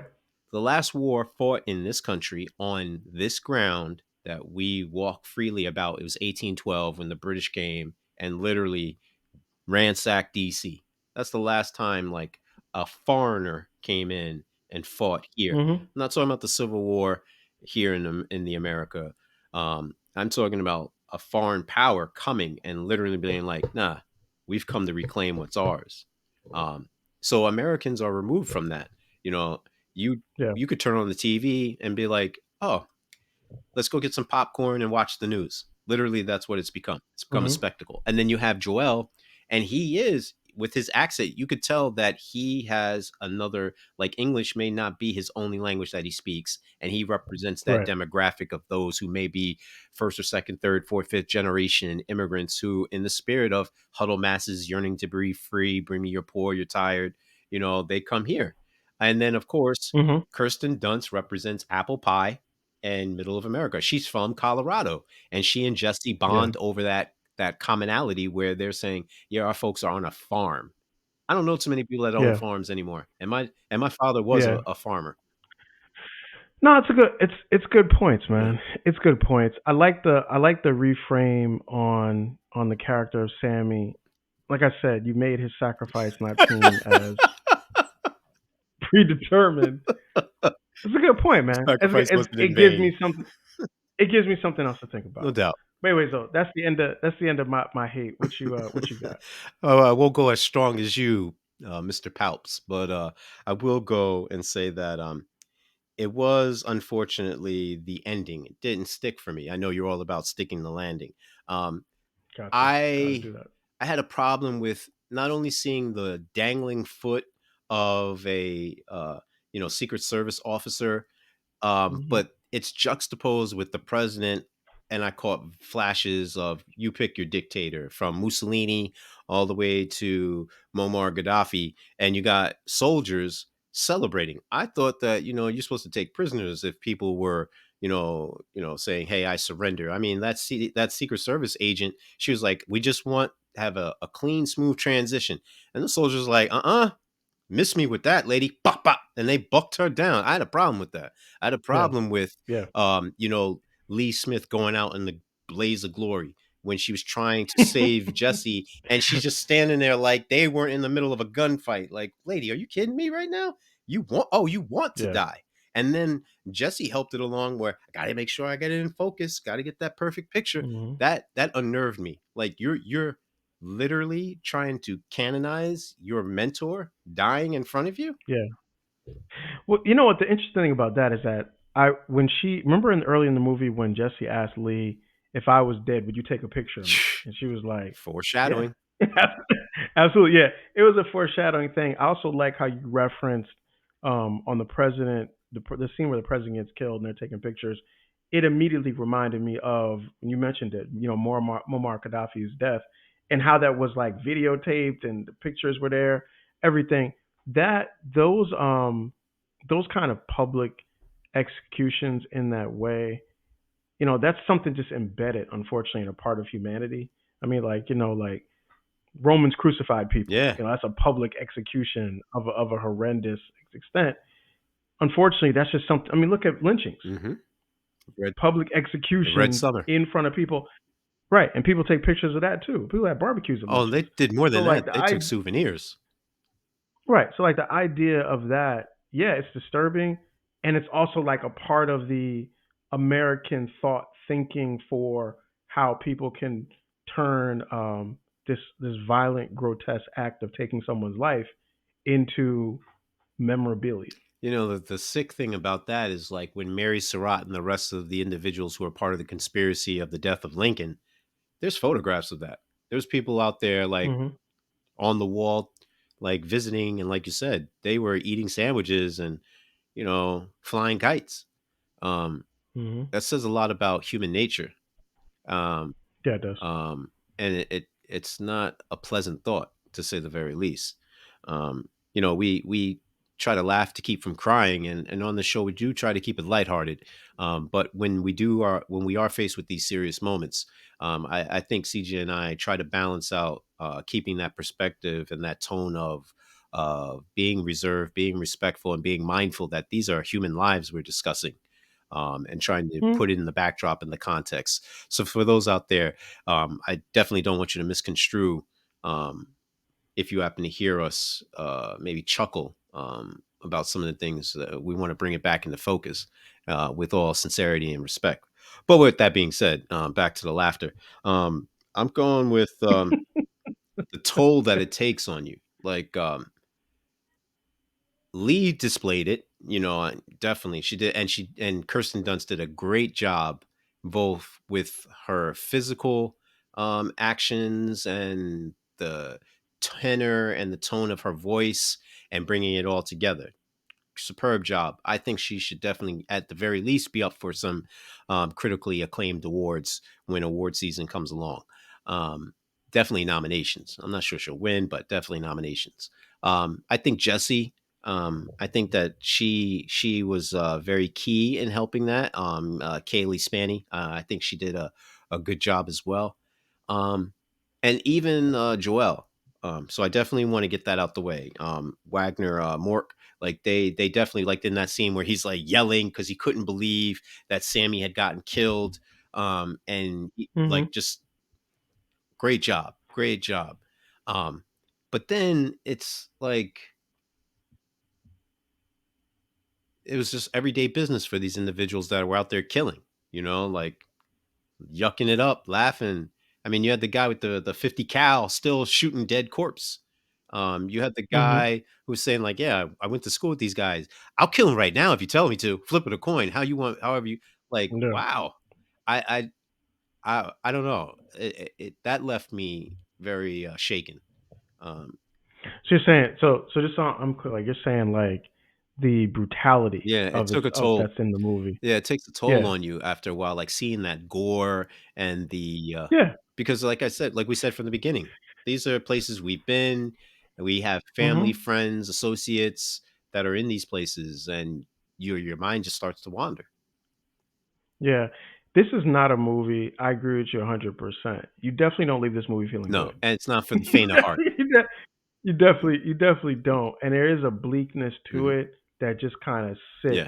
The last war fought in this country on this ground that we walk freely about. It was 1812 when the British came and literally ransacked DC. That's the last time like a foreigner came in and fought here. Hmm. I'm not talking about the Civil War here in the America. I'm talking about a foreign power coming and literally being like, nah, we've come to reclaim what's ours. Um, so Americans are removed from that. You know, you Yeah. you could turn on the TV and be like, oh, let's go get some popcorn and watch the news. Literally, that's what it's become. It's become a Hmm. spectacle. And then you have Joel, and he is with his accent. You could tell that he has another like English may not be his only language that he speaks, and he represents that Right. demographic of those who may be first or second, third, fourth, fifth generation immigrants who, in the spirit of huddle masses yearning to be free, bring me your poor, you're tired, they come here. And then, of course, Hmm. Kirsten Dunst represents apple pie and middle of America. She's from Colorado, and she and Jesse Yeah. bond over that commonality where they're saying, "Yeah, our folks are on a farm." I don't know too many people that own Yeah. farms anymore, and my father was a, Yeah. a farmer. No, it's good points, Yeah. man. It's good points. I like the reframe on the character of Sammy. Like I said, you made his sacrifice not seem as predetermined. It's a good point, man. Sacrifice wasn't in It gives vain, me something. It gives me something else to think no about. doubt. But anyways, though, that's the end of my hate. What you got? Oh, I won't go as strong as you, Mr. Palps, but I will go and say that it was unfortunately the ending. It didn't stick for me. I know you're all about sticking the landing. Um, Gotcha. Got to I do that. I had a problem with not only seeing the dangling foot of a Secret Service officer, Hmm. but it's juxtaposed with the president and I caught flashes of you pick your dictator from Mussolini all the way to Muammar Gaddafi, and you got soldiers celebrating. I thought that you're supposed to take prisoners if people were saying, "Hey, I surrender." I mean, that Secret Service agent, she was like, "We just want to have a clean, smooth transition," and the soldiers like, miss me with that, lady. Bop, bop. And they bucked her down. I had a problem with that. I had a Yeah. problem with, Yeah. Lee Smith going out in the blaze of glory when she was trying to save Jesse, and she's just standing there like they weren't in the middle of a gunfight. Like, lady, are you kidding me right now? You want to Yeah. die. And then Jesse helped it along where I gotta make sure I get it in focus, gotta get that perfect picture. Hmm. That unnerved me. Like you're literally trying to canonize your mentor dying in front of you? Yeah. Well, you know what the interesting thing about that is that I when she remember in early in the movie when Jesse asked Lee, if I was dead, would you take a picture of me? And she was like, yeah. Foreshadowing. Absolutely, yeah. It was a foreshadowing thing. I also like how you referenced on the president, the scene where the president gets killed and they're taking pictures. It immediately reminded me of when you mentioned it, Muammar Gaddafi's death and how that was like videotaped and the pictures were there, everything. That those kind of public executions in that way, that's something just embedded, unfortunately, in a part of humanity. I mean, like, like Romans crucified people. Yeah. That's a public execution of a horrendous extent. Unfortunately, that's just something. I mean, look at lynchings, Mm-hmm. Red, public the Red executions Summer. in front of people. Right, and people take pictures of that too. People have barbecues of Oh, they lynchings. did more So than like that. the They took I souvenirs. right, so like the idea of that, yeah, it's disturbing, and it's also like a part of the American thought thinking for how people can turn this violent, grotesque act of taking someone's life into memorabilia. The sick thing about that is like when Mary Surratt and the rest of the individuals who are part of the conspiracy of the death of Lincoln, there's photographs of that. There's people out there like Hmm. on the wall, like visiting, and like you said, they were eating sandwiches and flying kites. Um, Hmm. that says a lot about human nature. Um, Yeah, it does. and it's not a pleasant thought to say the very least. We try to laugh to keep from crying, and on the show we do try to keep it lighthearted. But when we are faced with these serious moments, I think CJ and I try to balance out keeping that perspective and that tone of being reserved, being respectful, and being mindful that these are human lives we're discussing. And trying to Mhm. put it in the backdrop and the context. So for those out there, I definitely don't want you to misconstrue um, if you happen to hear us maybe chuckle about some of the things that we want to bring it back into focus with all sincerity and respect. But with that being said, back to the laughter. I'm going with the toll that it takes on you. Like Lee displayed it, definitely she did, and Kirsten Dunst did a great job both with her physical actions and the tenor and the tone of her voice and bringing it all together. Superb job. I think she should definitely, at the very least, be up for some critically acclaimed awards when award season comes along. Um, Definitely nominations. I'm not sure she'll win, but definitely nominations. I think Jesse. I think that she was very key in helping that. Cailee Spaeny. I think she did a good job as well. Um, and even Joelle. So I definitely want to get that out the way. Wagner Moura, like they definitely like in that scene where he's like yelling because he couldn't believe that Sammy had gotten killed. Hmm. Like just great job, great job. Um, but then it's like it was just everyday business for these individuals that were out there killing. Like yucking it up, laughing. I mean, you had the guy with the 50 cal still shooting dead corpse. You had the Hmm. guy who was saying like, "Yeah, I went to school with these guys. I'll kill him right now if you tell me to. Flip it a coin. How you want? However you like." Yeah. Wow, I don't know. That left me very shaken. Um, So you're saying so just so I'm clear, like you're saying like the brutality Yeah, it of took a of toll. that's in the movie. Yeah, it takes a toll Yeah. on you after a while, like, seeing that gore and Yeah. because like I said like we said from the beginning, these are places we've been, and we have family, Mhm. friends, associates that are in these places, and your mind just starts to wander. Yeah. This is not a movie. I agree with you 100%. You definitely don't leave this movie feeling No, good. and it's not for the faint of heart. You definitely don't. And there is a bleakness to Mhm. it that just kind of sits Yeah,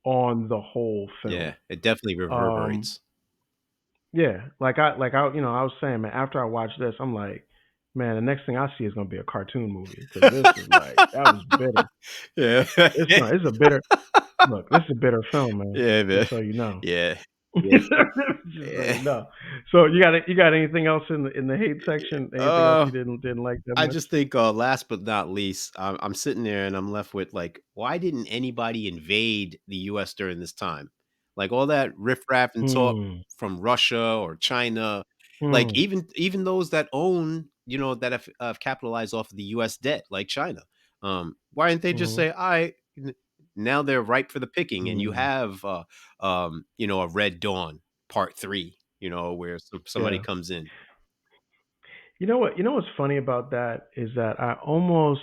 on the whole film. yeah, it definitely Um, reverberates. yeah, I was saying, man, after I watched this, I'm like, man, the next thing I see is gonna be a cartoon movie because this is like that was bitter. Yeah. It's not. It's a bitter look. This is a bitter film, man. Yeah, man. Just so you know. Yeah, yeah, Just so yeah. you know. So you got anything else in the hate section? Anything else Uh you didn't like that I much? just think, last but not least, I'm sitting there and I'm left with like, why didn't anybody invade the U.S. during this time? Like all that riffraff and talk Hmm. from Russia or China, like Hmm. even those that own, that have capitalized off of the U.S. debt, like China. Why didn't they just Hmm. say, "I"? Now they're ripe for the picking, and you Hmm. have, a Red Dawn Part 3, where somebody Yeah. comes in. You know what? You know what's funny about that is that I almost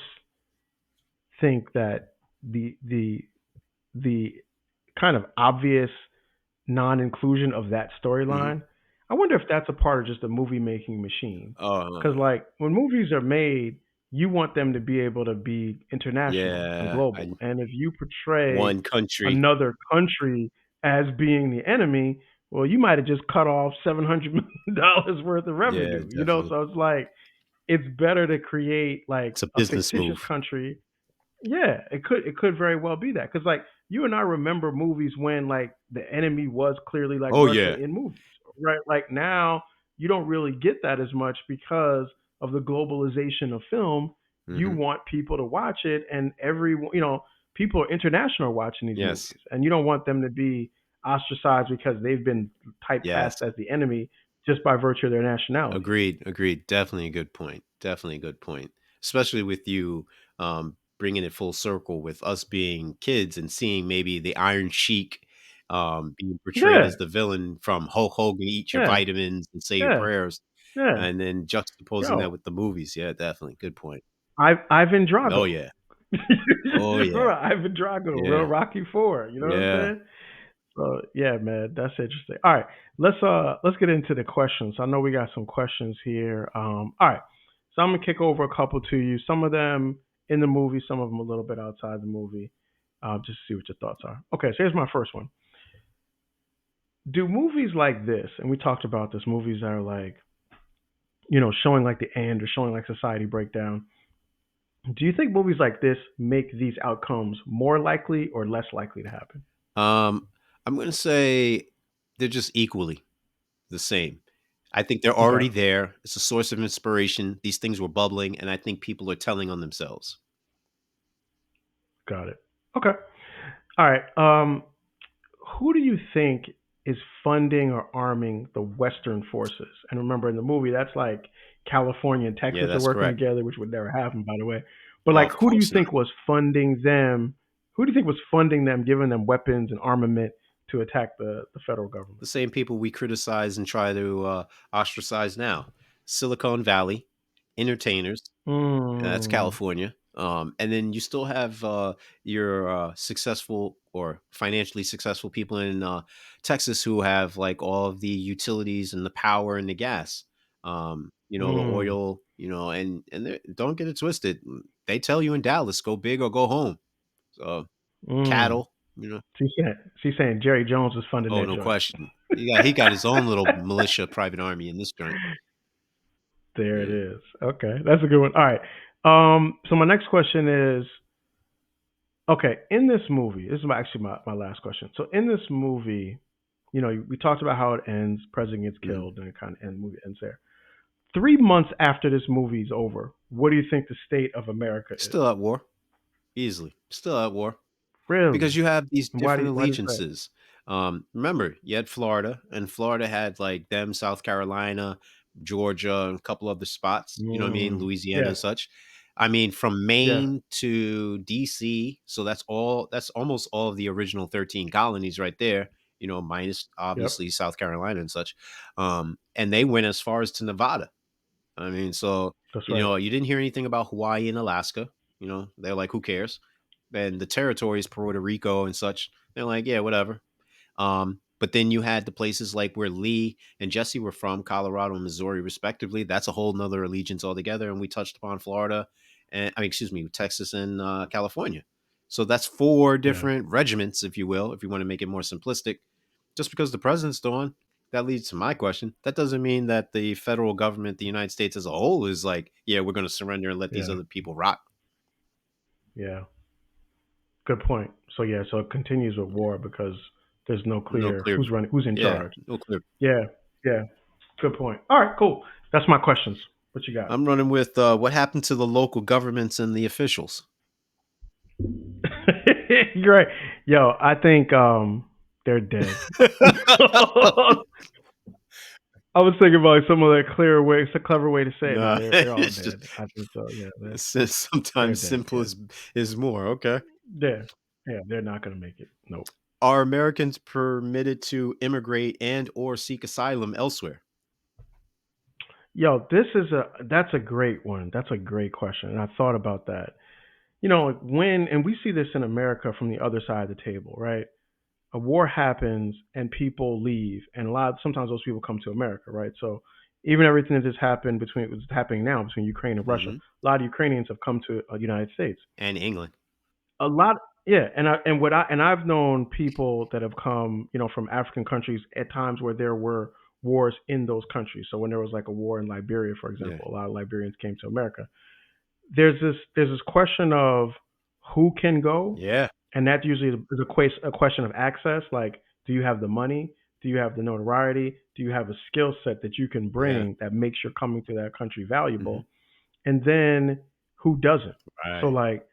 think that the kind of obvious non-inclusion of that Mhm. storyline, I wonder if that's a part of just the movie making machine. Because Uh, like when movies are made, you want them to be able to be international and yeah, global. I And if you portray one country. another country as being the enemy, well, you might have just cut off $700 million worth of Yeah, revenue. definitely. So it's like it's better to create like It's a a business fictitious move. country. Yeah, it could very well be that because like you and I remember movies when like the enemy was clearly like Oh, Russia yeah. in movies, right? Like now you don't really get that as much because of the globalization of film. You Mhm. want people to watch it, and people international are watching these Yes. movies, and you don't want them to be ostracized because they've been Yes. typecast as the enemy just by virtue of their nationality. Agreed, agreed. Definitely a good point. Definitely a good point. Especially with you, bringing it full circle with us being kids and seeing maybe the Iron Sheik, being portrayed Yeah, as the villain from Hulk Hogan, "Eat your yeah, vitamins and say your yeah, prayers," yeah. and then juxtaposing that Yo, with the movies. Yeah, definitely. Good point. Ivan Oh, Drago. yeah. Oh, yeah. Remember Ivan Drago, real Yeah. Rocky Four. You know what I'm Yeah. saying? So yeah, man, that's interesting. All right, let's get into the questions. I know we got some questions here. All right, so I'm gonna kick over a couple to you. Some of them in the movie, some of them a little bit outside the movie. Just to see what your thoughts are. Okay, so here's my first one. Do movies like this, and we talked about this, movies that are like showing like the end or showing like society breakdown. Do you think movies like this make these outcomes more likely or less likely to happen? Um, I'm gonna say they're just equally the same. I think they're Okay, already there. It's a source of inspiration. These things were bubbling, and I think people are telling on themselves. got it. Okay, all right. Who do you think is funding or arming the Western forces? And remember, in the movie, that's like California and Yeah, Texas are that's working correct. together, which would never happen, by the way. But Oh, like, of who do you course not. think was funding them? Who do you think was funding them, giving them weapons and armament to attack the federal government? The same people we criticize and try to ostracize now. Silicon Valley, entertainers, that's Mm, California. And then you still have your successful or financially successful people in Texas who have like all of the utilities and the power and the gas, the mm, oil, don't get it twisted. They tell you in Dallas, go big or go home. So mm. cattle, you know, She's saying Jerry Jones is funding oh that no joint. question. He got his own little militia, private army in this joint. There it Yeah. is. Okay, that's a good one. All right. So my next question is, okay, in this movie, this is actually my last question. So in this movie, we talked about how it ends, president gets Mhm. killed, and it kind of ends, movie ends there. 3 months after this movie's over, what do you think the state of America is? Still at war, easily. Still at war. Because Really? you have these And why do different you, why do you say? allegiances. Remember, you had Florida, and Florida had like them, South Carolina, Georgia, and a couple other spots. You know what I mean, Louisiana Yeah. and such. I mean, from Yeah. Maine to DC, so that's all. That's almost all of the original 13 colonies right there. Minus Yep. obviously South Carolina and such. And they went as far as to Nevada. I mean, so That's right. you didn't hear anything about Hawaii and Alaska. They're like, who cares? And the territories, Puerto Rico and such, they're like, yeah, whatever. But then you had the places like where Lee and Jesse were from, Colorado and Missouri, respectively. That's a whole nother allegiance altogether. And we touched upon Florida and I mean, excuse me, Texas and California. So that's four Yeah. different regiments, if you will, if you want to make it more simplistic. Just because the president's doing, that leads to my question. That doesn't mean that the federal government, the United States as a whole, is like, yeah, we're going to surrender and let these Yeah. other people rock. Yeah. Good point. So yeah, so it continues with war because there's no No clear clear, who's running, who's in yeah, charge. no clear. Yeah. Yeah. Good point. All right. Cool. That's my questions. What you got? I'm running with what happened to the local governments and the officials. You're right. Yo, I think they're dead. I was thinking about like, some of that clear way, it's a clever way to say it. No, Nah, they're all it's just dead. I think so. Yeah, they're sometimes dead. simple Yeah, is more. Okay. they're not gonna make it. Nope. Are Americans permitted to immigrate and or seek asylum elsewhere? Yo, that's a great one. That's a great question, and I thought about that. Like, when and we see this in America from the other side of the table, right? A war happens and people leave, and sometimes those people come to America, right? So even everything that just happened between what's happening now between Ukraine and Russia, Hmm. a lot of Ukrainians have come to the United States. And England. A lot, yeah, and I've known people that have come, from African countries at times where there were wars in those countries. So when there was like a war in Liberia, for Yeah. example, a lot of Liberians came to America. There's this question of who can go, Yeah. and that usually is a question of access. Like, do you have the money? Do you have the notoriety? Do you have a skill set that you can Yeah. bring that makes your coming to that country Hmm. valuable? And then who doesn't? So Right. like,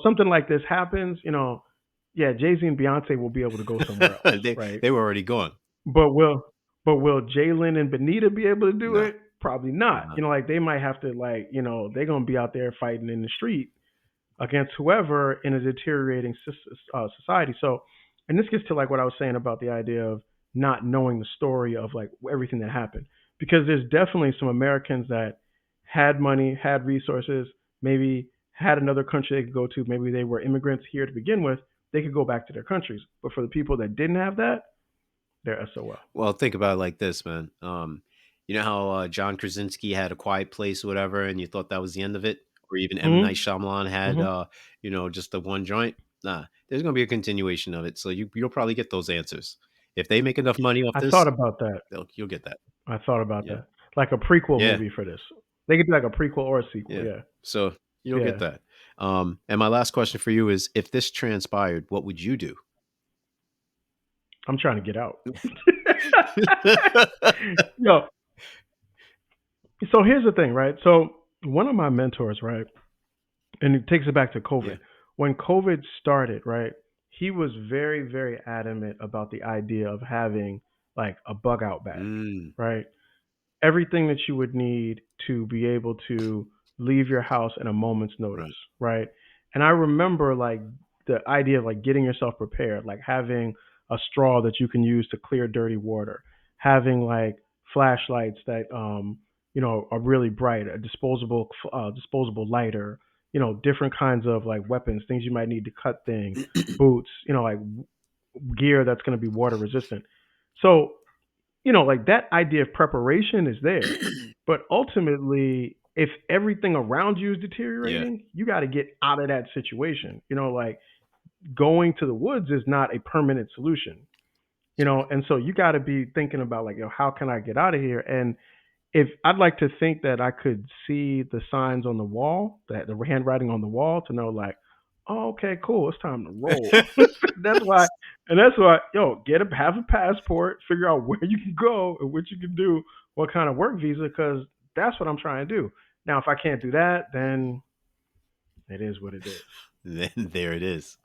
something like this happens, yeah, Jay-Z and Beyonce will be able to go somewhere else, they right? they were already gone. But will Jalen and Benita be able to do No. it? Probably not. Uh-huh. Like, they might have to, like, they're gonna be out there fighting in the street against whoever in a deteriorating society. So, and this gets to like what I was saying about the idea of not knowing the story of like everything that happened, because there's definitely some Americans that had money, had resources, maybe had another country they could go to. Maybe they were immigrants here to begin with. They could go back to their countries. But for the people that didn't have that, they're SOL. Well, think about it like this, man. You know how John Krasinski had A Quiet Place or whatever, and you thought that was the end of it, or even M Night Mm-hmm. Shyamalan had, Mm-hmm. just the one joint. Nah, there's gonna be a continuation of it, so you'll probably get those answers if they make enough money off I thought this. about that. You'll get that. I thought about Yeah, that. Like a prequel yeah, movie for this. They could do like a prequel or a sequel. yeah. Yeah. So you'll get Yeah. that. And my last question for you is: if this transpired, what would you do? I'm trying to get out. Yo, so here's the thing, right? So one of my mentors, right, and it takes it back to Yeah. COVID. When COVID started, right, he was very, very adamant about the idea of having like a bug out bag, Mm, right? Everything that you would need to be able to leave your house in a moment's notice, right. right? And I remember like the idea of like getting yourself prepared, like having a straw that you can use to clear dirty water, having like flashlights that are really bright, a disposable lighter, different kinds of like weapons, things you might need to cut things, boots, like gear that's going to be water resistant. So like that idea of preparation is there. But ultimately, if everything around you is Yeah. deteriorating, you got to get out of that situation. Like going to the woods is not a permanent solution. And so you got to be thinking about like, how can I get out of here? And if I'd like to think that I could see the signs on the wall, that the handwriting on the wall to know like, oh, okay, cool, it's time to roll. that's why, yo, have a passport, figure out where you can go and what you can do, what kind of work visa, because that's what I'm trying to do. Now, if I can't do that, then it is what it is. Then there it is.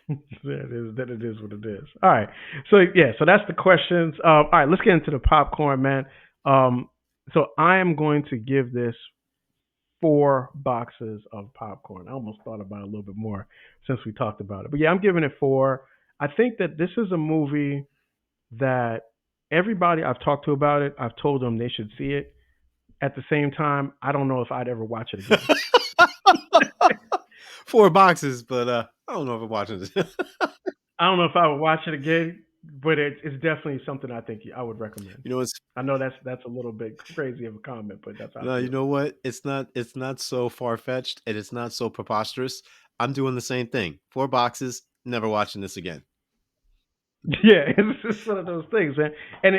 Then it is what it is. All right. So yeah, so that's the questions. All right, let's get into the popcorn, man. So I am going to give this 4 boxes of popcorn. I almost thought about it a little bit more since we talked about it. But yeah, I'm giving it 4. I think that this is a movie that everybody I've talked to about it, I've told them they should see it. At the same time, I don't know if I'd ever watch it again. 4 boxes, but I don't know if I'm watching this. I don't know if I would watch it again, but it's definitely something I think I would recommend. You know, it's I know that's a little bit crazy of a comment, but that's how I no, you feel. know what? It's not so far fetched, and it's not so preposterous. I'm doing the same thing. 4 boxes, never watching this again. Yeah, it's just one of those things, man. And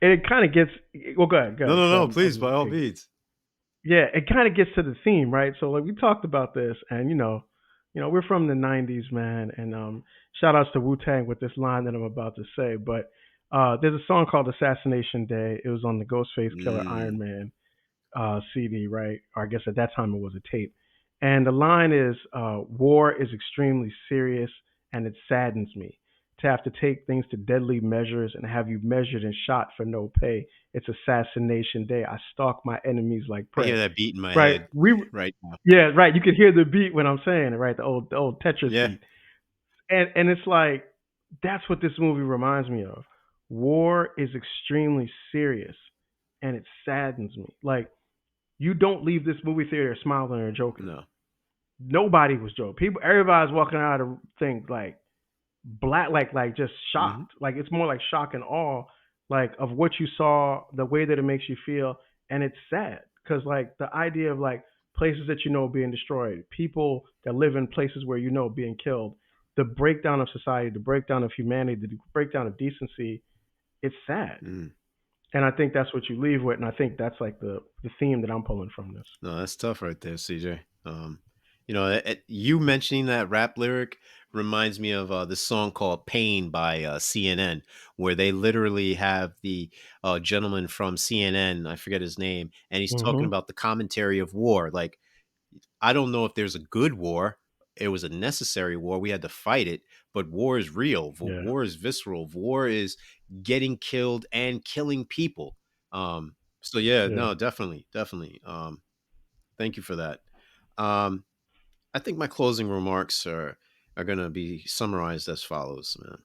it kind of gets. Well, go ahead, go No, ahead. no, Go no. ahead. Please, by all means. Yeah, it kind of gets to the theme, right? So like we talked about this, and we're from the '90s, man, and shout outs to Wu-Tang with this line that I'm about to say. But there's a song called "Assassination Day." It was on the Ghostface Killer Mm. Iron Man CD, right? Or I guess at that time it was a tape. And the line is, "War is extremely serious, and it saddens me to have to take things to deadly measures and have you measured and shot for no pay. It's assassination day. I stalk my enemies like I hear prey." that beat in my Right? head We right now. Yeah, right. You can hear the beat when I'm saying it, right? The old Tetris Yeah. beat. And it's like that's what this movie reminds me of. War is extremely serious, and it saddens me. Like you don't leave this movie theater smiling or joking. No. Nobody was joking. Everybody's walking out of the thing like black, like just Hmm. shocked. Like it's more like shock and awe, like of what you saw, the way that it makes you feel, and it's sad because like the idea of like places that being destroyed, people that live in places where being killed, the breakdown of society, the breakdown of humanity, the breakdown of decency, it's sad. Mm. And I think that's what you leave with, and I think that's like the theme that I'm pulling from this. No, that's tough right there, CJ. You mentioning that rap lyric reminds me of this song called "Pain" by CNN, where they literally have the gentleman from CNN, I forget his name, and he's talking Hmm. about the commentary of war. Like, I don't know if there's a good war. It was a necessary war. We had to fight it, but war is real. Yeah, War is visceral. War is getting killed and killing people. So yeah, yeah. no, definitely, definitely. Thank you for that. Um, I think my closing remarks are going to be summarized as follows, man.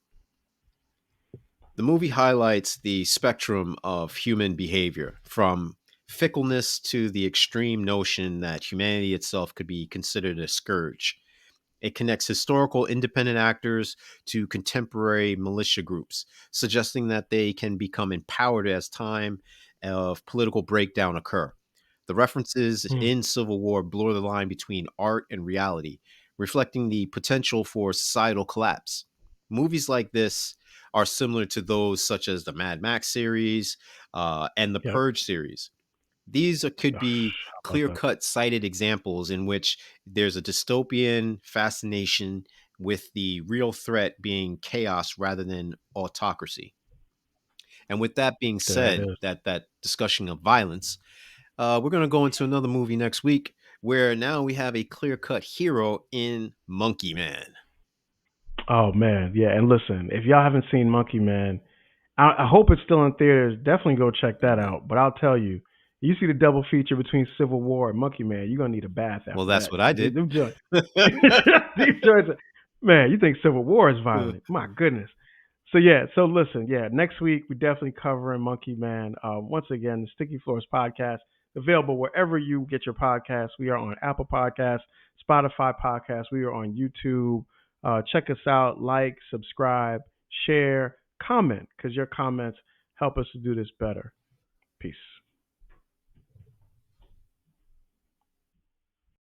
The movie highlights the spectrum of human behavior, from fickleness to the extreme notion that humanity itself could be considered a scourge. It connects historical independent actors to contemporary militia groups, suggesting that they can become empowered as time of political breakdown occur. The references Hmm. in Civil War blur the line between art and reality, reflecting the potential for societal collapse. Movies like this are similar to those such as the Mad Max series and the Yep. Purge series. These could Ugh, be how about clear that? cut cited examples in which there's a dystopian fascination with the real threat being chaos rather than autocracy. And with that being There it said, is. that discussion of violence, we're going to go into another movie next week where now we have a clear cut hero in Monkey Man. Oh man, yeah. And listen, if y'all haven't seen Monkey Man, I hope it's still in theaters. Definitely go check that Mhm. out. But I'll tell you, you see the double feature between Civil War and Monkey Man, you're gonna need a bath Well, after that's that. what I These did. them joints, these joints, man. You think Civil War is violent? My goodness. So yeah, so listen, yeah. Next week we definitely covering Monkey Man. Once again, the Sticky Floors podcast available wherever you get your podcasts. We are on Apple Podcasts, Spotify Podcasts. We are on YouTube. Check us out, like, subscribe, share, comment, because your comments help us to do this better. Peace.